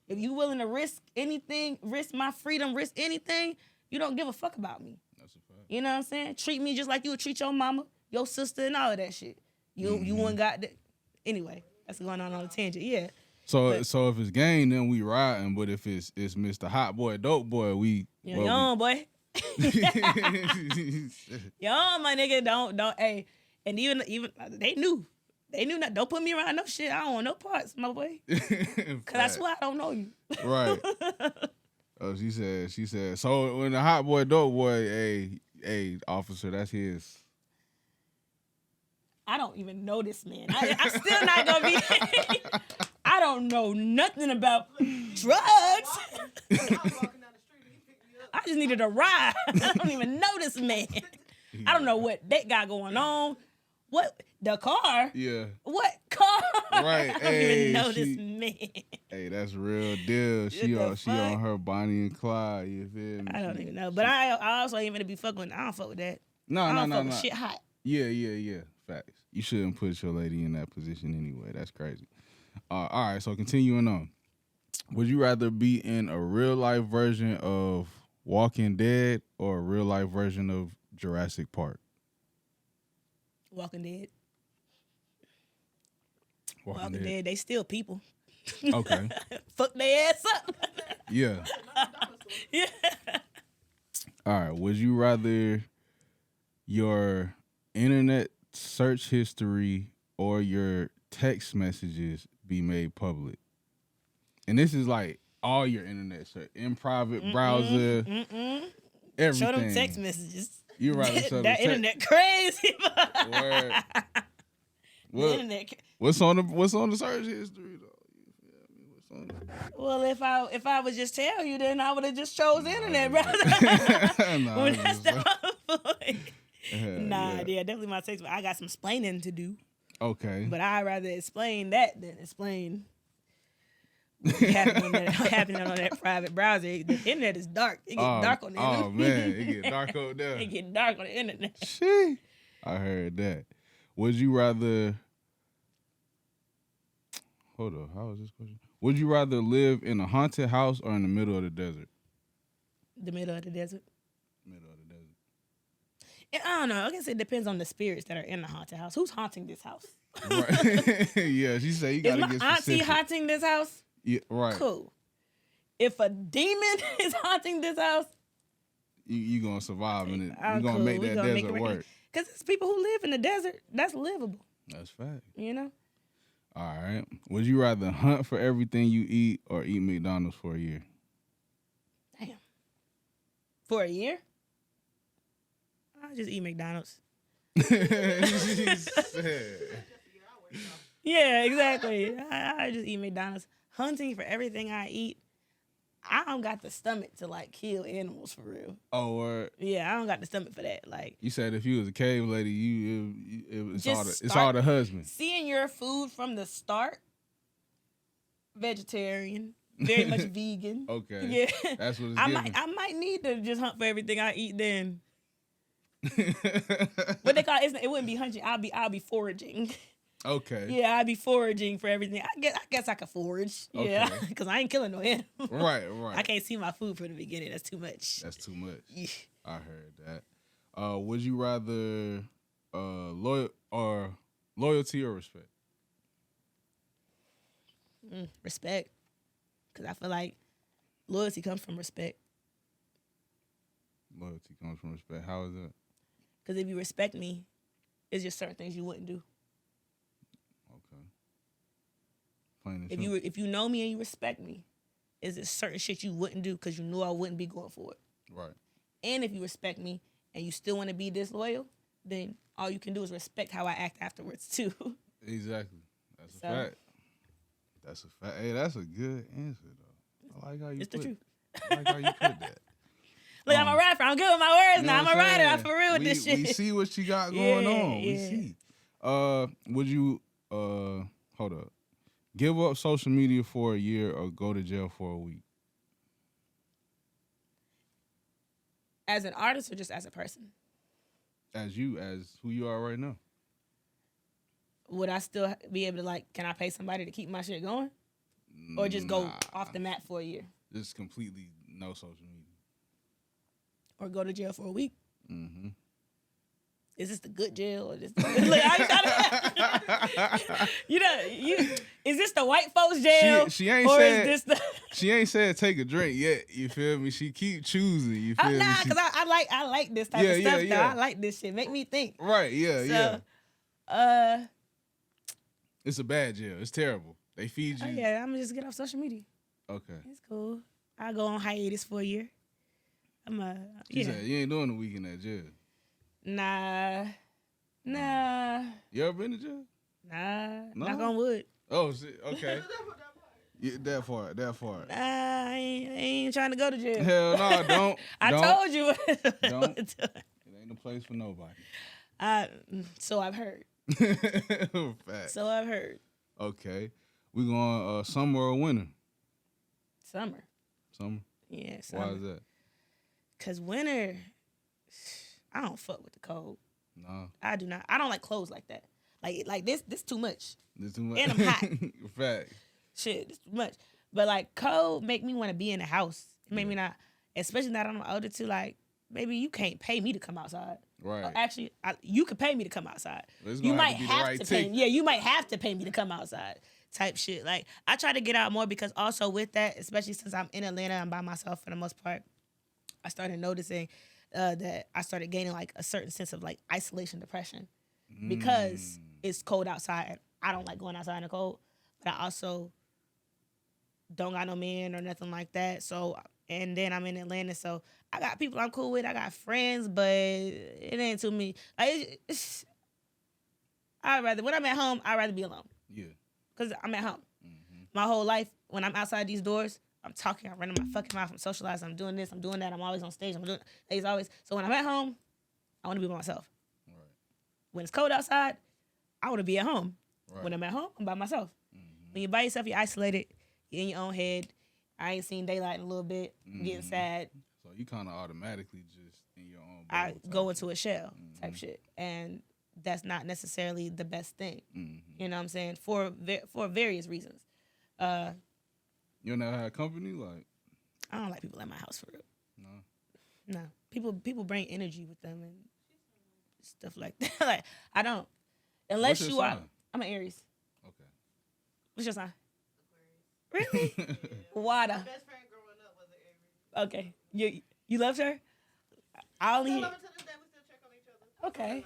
If you willing to risk anything, risk my freedom, risk anything, you don't give a fuck about me. That's a fact. You know what I'm saying? Treat me just like you would treat your mama, your sister, and all of that shit. You wouldn't got that. Anyway, that's going on a tangent. Yeah. So if it's gang, then we riding. But if it's Mr. Hot Boy, Dope Boy, we. You on, boy. Yo, my nigga, don't. Hey, and even they knew not. Don't put me around no shit. I don't want no parts, my boy. Cause I swear I don't know you. Right. Oh, she said. So when the Hot Boy, Dope Boy, hey, officer, that's his. I don't even know this man. I still not gonna be. I don't know nothing about drugs. I was walking down the street and he picked me up. I just needed a ride. I don't even know this man. I don't know what they got going on. What the car? Yeah. What car? Right. I don't even know this man. Hey, that's real deal. She What the on fuck? her Bonnie and Clyde. You feel me? I don't even know. But I also ain't gonna be fucking with. I don't fuck with that. No. I don't fuck with shit hot. Yeah. Facts. You shouldn't put your lady in that position anyway. That's crazy. All right, so continuing on. Would you rather be in a real life version of Walking Dead or a real life version of Jurassic Park? Walking Dead. Walking Walking Dead. They still people. Okay. Fuck their ass up. Yeah. Yeah. All right. Would you rather your internet search history or your text messages be made public? And this is like all your internet search, in private browser, everything. Show them text messages. You rather show that them internet crazy. Word. The What, internet. what's on the search history though? You feel me? What's on Well, if I would just tell you, then I would have just chose the internet, brother. Nah, Well, I'm that's just- the whole point. Nah, yeah. yeah, definitely my text. I got some explaining to do, Okay. but I'd rather explain that than explain what's happening on that private browser. The internet is dark. It get dark on the internet. Oh man, it get dark over there. It get dark on the internet. Shit. I heard that. Would you rather? Hold on. How was this question? Would you rather live in a haunted house or in the middle of the desert? The middle of the desert. Middle of the desert. And I don't know. I guess it depends on the spirits that are in the haunted house. Who's haunting this house? Right. Yeah, she said you Is gotta my get auntie specific. haunting this house? Yeah, right. Cool. If a demon is haunting this house, you gonna survive in it. I'm You gonna cool. make We that gonna make desert it work. Because it's people who live in the desert. That's livable. That's fact. You know. All right. Would you rather hunt for everything you eat or eat McDonald's for a year? Damn. For a year? I'll just eat McDonald's. She said. Yeah, exactly. I just eat McDonald's. Hunting for everything I eat. I don't got the stomach to like kill animals for real. Oh, word. Yeah, I don't got the stomach for that. Like You said if you was a cave lady, it's Just all the husband. seeing your food from the start. Vegetarian, very much vegan. Okay. Yeah, That's what it's I giving. might need to just hunt for everything I eat then. What they call it wouldn't be hunting. I'll be foraging. Okay. Yeah, I'd be foraging for everything. I guess I could forage. Yeah, Okay. because I ain't killing no animal. Right. I can't see my food from the beginning. That's too much. That's too much. Yeah. I heard that. Would you rather loyalty or respect? Respect, because I feel like loyalty comes from respect. Loyalty comes from respect. How is that? Because if you respect me, it's just certain things you wouldn't do. Okay. Plain and If simple. if you know me and you respect me, is there certain shit you wouldn't do because you knew I wouldn't be going for it. Right. And if you respect me and you still want to be disloyal, then all you can do is respect how I act afterwards too. Exactly. That's So- a fact. That's a fact. Hey, that's a good answer though. I like how you It's the put truth. I like how you put that. Look, I'm a rapper. I'm good with my words You now. know I'm a what writer. I'm saying? for real with this shit. We see what you got going on. We Yeah. see. Would you hold up. Give up social media for a year or go to jail for a week? As an artist or just as a person? As who you are right now. Would I still be able to like? Can I pay somebody to keep my shit going, or just go off the mat for a year, Just completely no social media. or go to jail for a week? Mm-hmm. Is this the good jail or just? Like, is this the white folks jail? She ain't or said is this the? she ain't said take a drink yet. You feel me? She keep choosing. You feel me? Nah, She- because I like this type of stuff. Though. I like this shit. Make me think. right. Yeah. So, It's a bad jail. It's terrible. They feed you. oh yeah, I'm gonna just get off social media. Okay. It's cool. I go on hiatus for a year. She said you ain't doing a week in that jail. Nah. You ever been to jail? Nah. No? Knock on wood. Oh shit. Okay. Yeah, that part. Nah, I ain't trying to go to jail. Hell no, don't. I don't. told you. Don't. It ain't a place for nobody. So I've heard. Fact. So I've heard. Okay. We going summer or winter? Summer. Summer. Yeah, summer. Why is that? Cause winter, I don't fuck with the cold. No. I do not. I don't like clothes like that. Like this too much. This too much. And I'm hot. Fact. Shit, this too much. But like cold make me want to be in the house. It make me not, especially now that I'm older too. Like maybe you can't pay me to come outside. Right. Or actually, you could pay me to come outside. It's You gonna might have to be the have right to pay. tick. Yeah, you might have to pay me to come outside. Type shit. Like I try to get out more because also with that, especially since I'm in Atlanta, I'm by myself for the most part. I started noticing that I started gaining like a certain sense of like isolation depression because it's cold outside. I don't like going outside in the cold, but I also don't got no man or nothing like that. So, and then I'm in Atlanta, so I got people I'm cool with. I got friends, but it ain't too many. Like, when I'm at home, I'd rather be alone Yeah. because I'm at home. Mm-hmm. My whole life, when I'm outside these doors, I'm talking, I'm running my fucking mouth, I'm socializing, I'm doing this, I'm doing that, I'm always on stage, I'm doing it's always. So when I'm at home, I want to be by myself. Right. When it's cold outside, I want to be at home. Right. When I'm at home, I'm by myself. Mm-hmm. When you're by yourself, you're isolated, you're in your own head. I ain't seen daylight in a little bit, I'm getting sad. So you kind of automatically just in your own. I bubble go type into a shell type Mhm. shit. And that's not necessarily the best thing. Mhm. You know what I'm saying? For various reasons. You never had company like I don't like people at my house for real. no. No. People bring energy with them and stuff like that. Like I don't. Unless What's you your are sign? I'm an Aries. Okay. What's your sign? Really? Wada. My best friend growing up was an Aries. Okay. You loved her? I only Still hear. love it to this day. We still check on each other. Okay.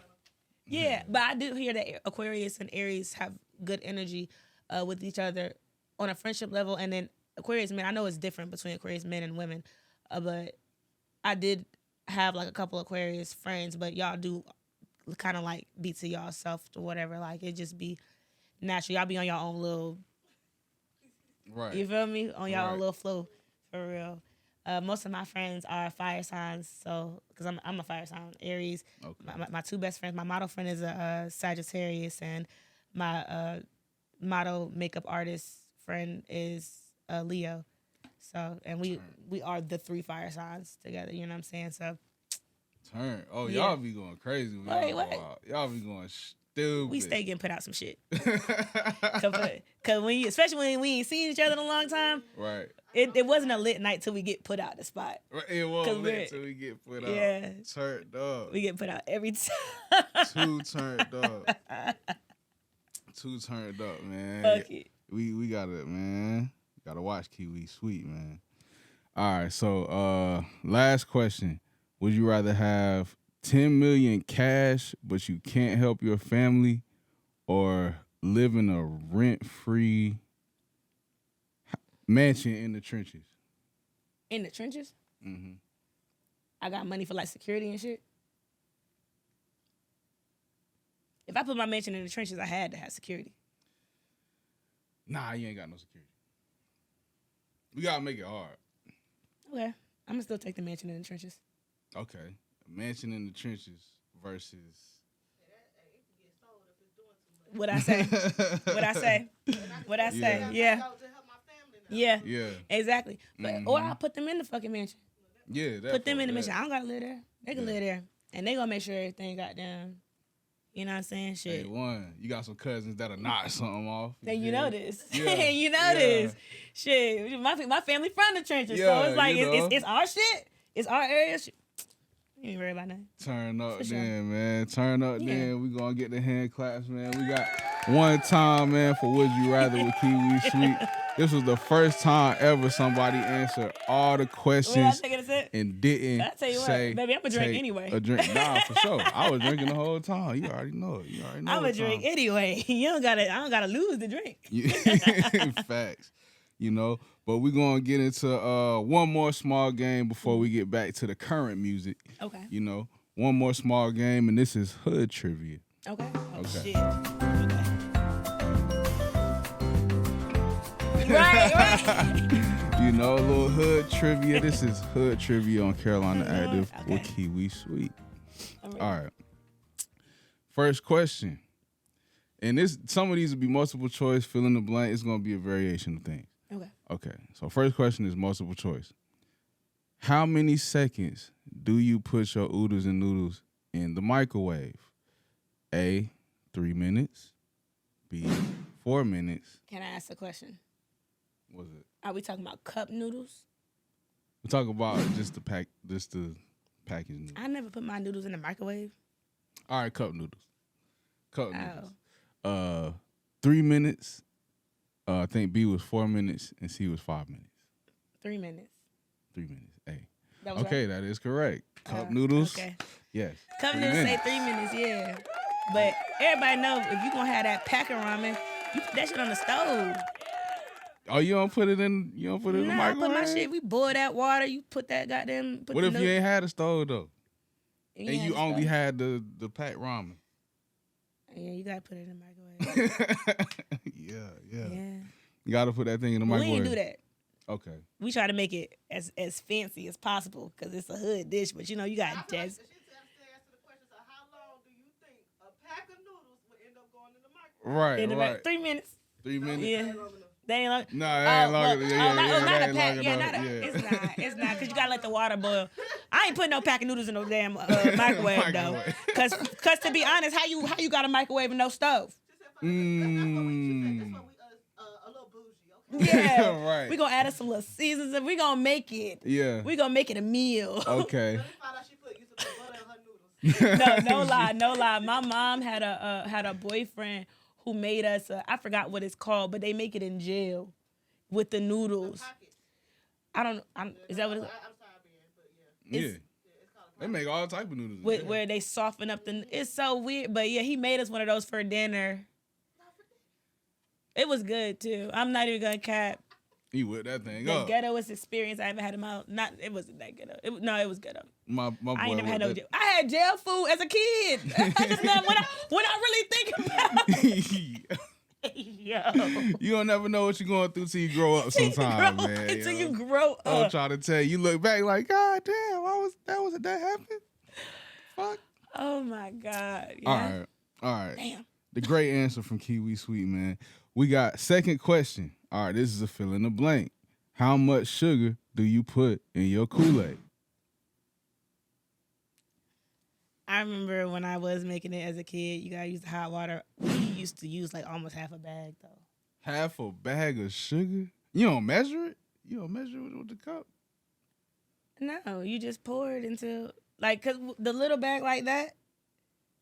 Yeah, but I do hear that Aquarius and Aries have good energy with each other on a friendship level, and then Aquarius men. I know it's different between Aquarius men and women, but I did have like a couple Aquarius friends, but y'all do kind of like be to y'all self or whatever. Like it just be natural. Y'all be on your own little. Right. You feel me? On your own Right. little flow, for real. Most of my friends are fire signs, so because I'm a fire sign, Aries. Okay. My two best friends, my model friend is a Sagittarius, and my model makeup artist friend is a Leo. So, and we are the three fire signs together. You know what I'm saying? So Turn. Oh, Yeah. y'all be going crazy. When Wait, y'all go wait. out. Y'all be going stupid. we stay getting put out some shit. Cause when especially when we ain't seen each other in a long time, Right. it wasn't a lit night till we get put out the spot. It 'Cause won't we're- let till we get put out. Yeah. Turned up. We get put out every time. Too turned up. Too turned up, man. Fuck it. We gotta, man. Gotta watch Kiwi Sweet, man. All right, so last question. Would you rather have 10 million cash but you can't help your family, or live in a rent-free mansion in the trenches? In the trenches, Mm-hmm. I got money for like security and shit. If I put my mansion in the trenches, I had to have security. Nah, you ain't got no security. We gotta make it hard. Okay. I'm gonna still take the mansion in the trenches. Okay. A mansion in the trenches versus What I say? What I say? What I say? Yeah. To help my family now. Yeah. yeah. Exactly. But or I'll put them in the fucking mansion. Yeah, that Put them part, in the that. mansion. I don't gotta live there. They can Yeah. live there. And they gonna make sure everything got down. You know what I'm saying? Shit. Hey, one, you got some cousins that'll knock something off. Then you feel know me? this. Yeah, You know yeah. this. Shit. My family from the trenches. So Yeah, it's like you know. it's our shit. It's our area. Shit. You ain't worry about nothing. Turn up For sure. then, man. Turn up Yeah. then. We gonna get the hand claps, man. We got one time, man, for Would You Rather with Kiwi Sweet. This was the first time ever somebody answered all the Wait, I questions take it a sip. and didn't I tell you what, say, baby, I'ma drink take anyway. A drink. Nah, for sure. I was drinking the whole time. You already know it. You already know I'm the a drink time. anyway. I don't gotta lose the drink. Facts. You know, but we're gonna get into one more small game before we get back to the current music. Okay. You know, one more small game, and this is hood trivia. Okay. Oh Okay. shit. Okay. Right. You know, a little hood trivia. This is hood trivia on Carolina Active with Okay. Kiwi Sweet. I'm ready. All right. First question. And some of these will be multiple choice, fill in the blank. It's gonna be a variation of things. Okay. Okay. So first question is multiple choice. How many seconds do you put your oodles and noodles in the microwave? A, 3 minutes. B, 4 minutes. Can I ask a question? Was it? Are we talking about cup noodles? We're talking about just the packaged noodles. I never put my noodles in the microwave. All right, cup noodles. Cup Oh. noodles. 3 minutes. I think B was 4 minutes and C was 5 minutes. 3 minutes. 3 minutes. A. That was Okay, right. that is correct. Cup noodles. Okay. Yes. Cup 3 noodles say minutes. 3 minutes, yeah. But everybody know if you gonna have that pack of ramen, you put that shit on the stove. Oh, you don't put it in the Nah, I microwave? put my shit. We boil that water. You put that goddamn. Put What the if you noodle- ain't had a stove though? And you had the only stove. had the packed ramen? Yeah, you gotta put it in the microwave. yeah. Yeah. You gotta put that thing in the But we microwave. ain't do that. Okay. We try to make it as fancy as possible because it's a hood dish. But you know, you got I feel like jazz. she answered the question. So how long do you think a pack of noodles will end up going in the microwave? Right. In right. about 3 minutes. 3 minutes. Yeah. They ain't long. No, it ain't longer. well, Yeah, not that a ain't pack. long Yeah, enough. not a, Yeah. It's not, because you gotta let the water boil. I ain't putting no pack of noodles in no damn microwave though. Microwave. Cause to be honest, how you got a microwave and no stove? That's what we Mm. a little bougie, okay? Yeah, Right. We gonna add us some little seasons and we gonna make it. Yeah. We gonna make it a meal. Okay. Let me find out she used to put butter in her noodles. No lie. My mom had a boyfriend who made us. I forgot what it's called, but they make it in jail with the noodles. Pocket. I don't. Is that what it's? I'm sorry, Ben, but yeah. Yeah. It's called They make all type of noodles. where they soften up the. It's so weird, but yeah, he made us one of those for dinner. It was good too. I'm not even gonna cap. He whipped that thing The up. ghettoest experience I ever had in my. Not it wasn't that ghetto. It was ghetto. My boy I ain't never had whipped no. that- I had jail food as a kid. I just know when I really think about it. Yo. You don't never know what you're going through till you grow up sometimes, man. Until yo. you grow up. I'm trying to tell you. You look back like, God damn, that happened? Fuck. Oh my God. All Yeah. right. Damn. The great answer from Kiwi Sweet, man. We got second question. All right, this is a fill in the blank. How much sugar do you put in your Kool-Aid? I remember when I was making it as a kid, you gotta use the hot water. We used to use like almost half a bag though. Half a bag of sugar? You don't measure it? You don't measure it with the cup? No, you just pour it into like, cause the little bag like that,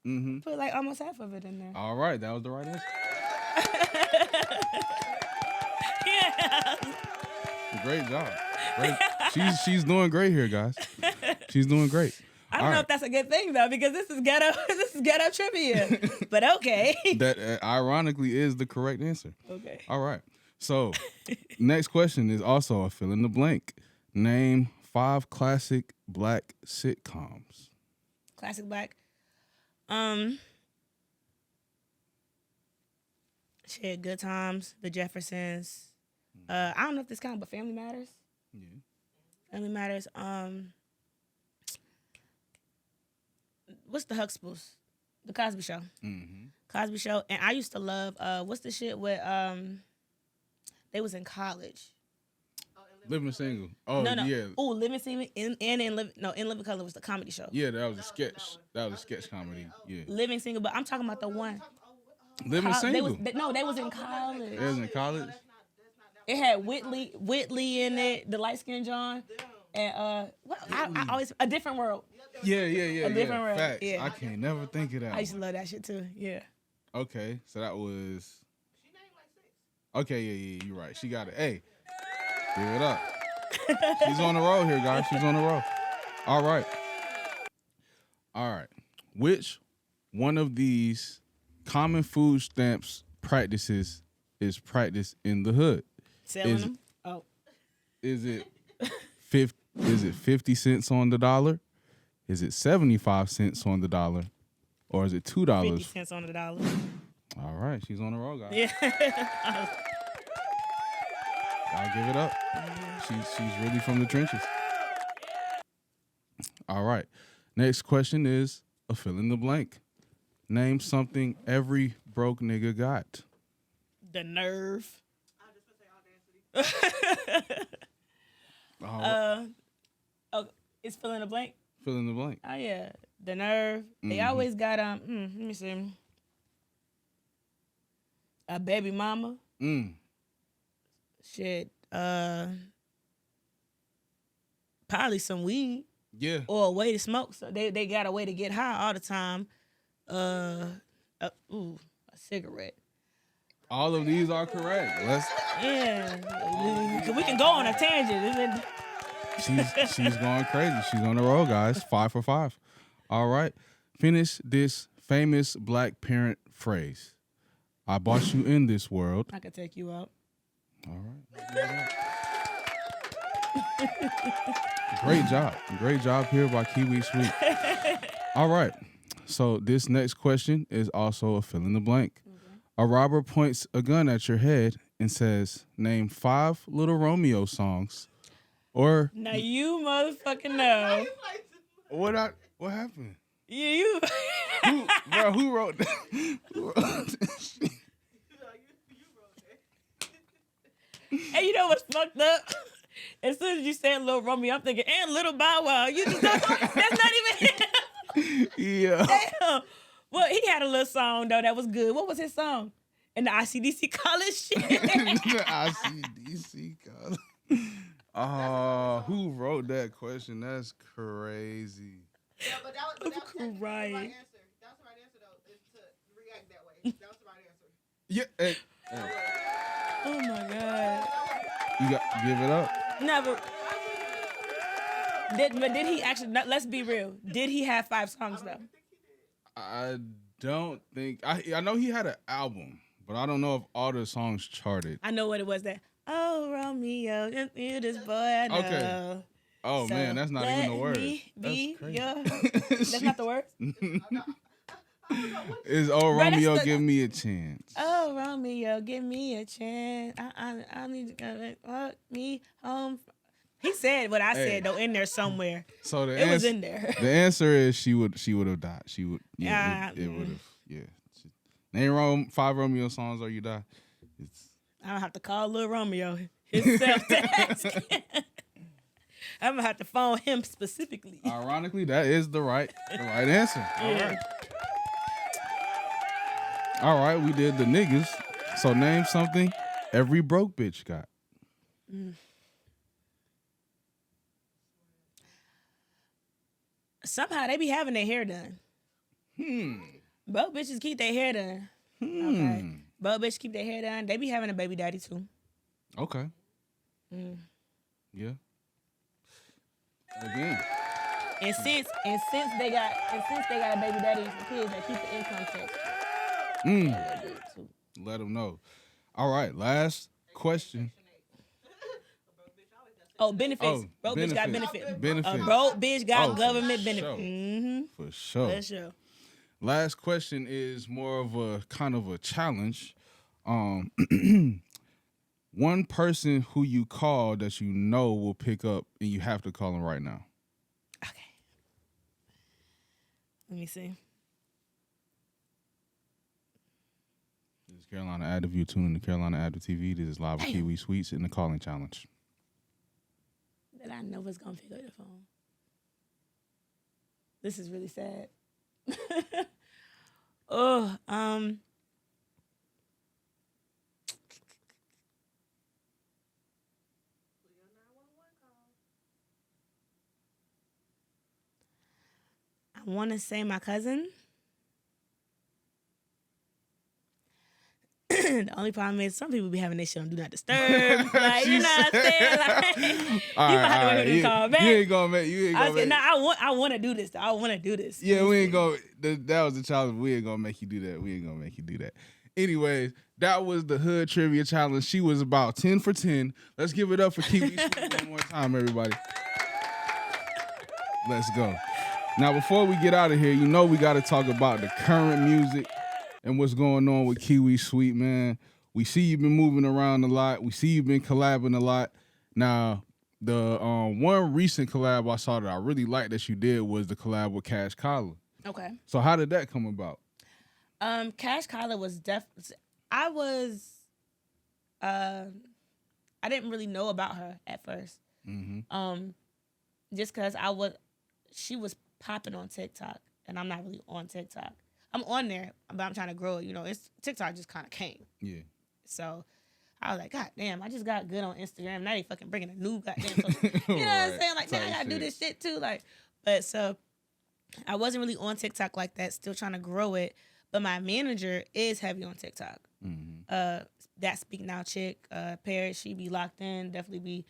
Mm-hmm. put like almost half of it in there. All right, that was the right answer. Yeah. Great job. Great. She's doing great here, guys. She's doing great. I don't know if that's a good thing though, because this is ghetto. This is ghetto trivia. But okay. That ironically is the correct answer. Okay. All right. So, next question is also a fill in the blank. Name 5 classic black sitcoms. Classic black. Shit, Good Times, The Jeffersons. I don't know if this counts, but Family Matters. Yeah. Family Matters. What's the Huxtables? The Cosby Show. Mm-hmm. Cosby Show. And I used to love what's the shit with they was in college. Living Single. Oh, no. yeah. Oh, Living Single in Living Color was the comedy show. Yeah, that was a sketch. That was a sketch comedy. Yeah. Living Single, but I'm talking about the one. Living Single. They was in college. They was in college? It had Whitley in it, the light skinned John, and I always A Different World. Yeah. A Different World. Facts. Yeah. I can't never think of that. I used to love that shit too. Yeah. Okay, so that was. Okay, yeah, you're right. She got it. Hey, give it up. She's on the roll here, guys. She's on the roll. All right. Which one of these common food stamps practices is practiced in the hood? Selling them. Oh. Is it 50 cents on the dollar? Is it 75 cents on the dollar? Or is it $2? 50 cents on the dollar. All right, she's on the roll, guys. Yeah. I'll give it up. She's really from the trenches. All right. Next question is a fill in the blank. Name something every broke nigga got. The nerve. Oh, it's fill in the blank. Fill in the blank. Oh yeah, the nerve. They always got let me see. A baby mama. Shit. Probably some weed. Yeah. Or a way to smoke. So they got a way to get high all the time. A cigarette. All of these are correct. Yeah. We can go on a tangent. She's going crazy. She's on the roll, guys. 5 for 5. All right. Finish this famous black parent phrase. I brought you in this world. I could take you out. All right. Great job here by Kiwi Sweet. All right. So this next question is also a fill in the blank. Okay. A robber points a gun at your head and says, name 5 Little Romeo songs. Or now you motherfucking know. What happened? You Who wrote that? Who wrote that shit? Hey, you know what's fucked up? As soon as you said Lil Romeo, I'm thinking, and Little Bow Wow. You just don't, that's not even him. Yeah. Damn. Well, he had a little song, though, that was good. What was his song? And the ICDC college shit. The ICDC college. Who wrote that question? That's crazy. Yeah, but that was the right answer. That was the right answer, though, is to react that way. That was the right answer. Yeah. Hey. Oh, my God. You got give it up. Never. Did he actually? Let's be real. Did he have 5 songs though? I don't think I know he had an album, but I don't know if all the songs charted. I know what it was. That oh Romeo, you this boy I know. Okay. Oh So man, that's not even the let word. me be That's your. crazy. That's not the word. Is oh Bro, that's Romeo the- give me a chance? Oh Romeo, give me a chance. I need to go fuck me home. He said what I Hey. said though in there somewhere. So the It was answer, in there. the answer is she would have died. She would it would have Name 5 Romeo songs or you die. It's I don't have to call Lil Romeo himself to ask. I'm gonna have to phone him specifically. ironically that is the right answer. All right. All right, we did the niggas. So name something every broke bitch got. Somehow they be having their hair done. Broke bitches keep their hair done. Okay. Broke bitches keep their hair done. They be having a baby daddy too. Okay. Yeah. Again. And since they got a baby daddy and some kids, they keep the income tax. Yeah, they do it too. Let them know. All right, last question. Oh, benefits. Oh, Broke bitch got benefits. benefit. Benefits. Broke bitch got Oh, for government sure. benefit. Mm-hmm. For sure. For sure. Last question is more of a kind of a challenge. One person who you call that you know will pick up and you have to call them right now. Okay. Let me see. This is Carolina Active. You tune in to Carolina Active TV. This is live with Kiwi Sweets in the calling challenge. That I know was gonna pick up the phone. This is really sad. Oh, I want to say my cousin. The only problem is some people be having this shit on Do Not Disturb. Like, you know what I'm saying? Like, you might have to wait for them to call back. You ain't gonna make. I want to do this. I want to do this. Yeah, we ain't gonna. That was the challenge. We ain't gonna make you do that. We ain't gonna make you do that. Anyways, that was the Hood Trivia Challenge. She was about 10 for 10. Let's give it up for Kiwi Sweet one more time, everybody. Let's go. Now, before we get out of here, you know we got to talk about the current music and what's going on with Kiwi Sweet, man. We see you've been moving around a lot. We see you've been collabing a lot. Now, the one recent collab I saw that I really liked that you did was the collab with Cash Collar. Okay. So how did that come about? Cash Collar was I didn't really know about her at first. Mm-hmm. Just because she was popping on TikTok, and I'm not really on TikTok. I'm on there, but I'm trying to grow it. You know, TikTok just kind of came. Yeah. So I was like, God damn, I just got good on Instagram. Now they fucking bringing a new goddamn social. You know what I'm saying? Like, now I gotta do this shit too. Like, but so I wasn't really on TikTok like that. Still trying to grow it. But my manager is heavy on TikTok. Mm-hmm. That Speak Now chick, Paris, she be locked in. Definitely be,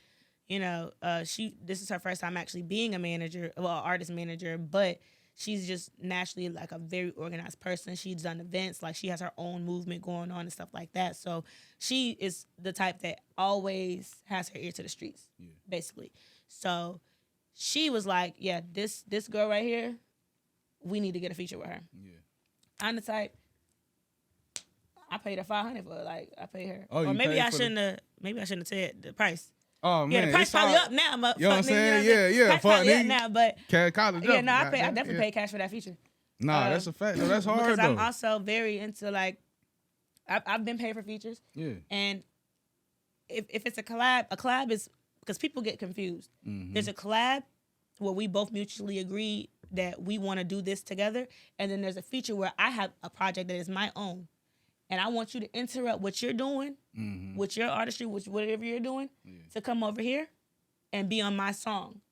you know, this is her first time actually being a manager, well, artist manager, but she's just naturally like a very organized person. She's done events, like she has her own movement going on and stuff like that. So she is the type that always has her ear to the streets, basically. So she was like, yeah, this girl right here, we need to get a feature with her. Yeah. I'm the type, I paid her $500 for it. Like, I paid her. Oh, or you maybe paid I for shouldn't have. Maybe I shouldn't have said the price. Oh man, Yeah, the price it's probably all- up now. You know what I'm saying? Yeah. Price probably Fuck up nigga. now, but Cash Collar. yeah, no, I definitely paid cash for that feature. Nah, that's a fact. No, that's hard Because though. I'm also very into like, I've been paid for features, Yeah. and if it's a collab is because people get confused. Mm-hmm. There's a collab where we both mutually agree that we want to do this together, and then there's a feature where I have a project that is my own, and I want you to interrupt what you're doing Mm-hmm. with your artistry, with whatever you're doing, to come over here and be on my song.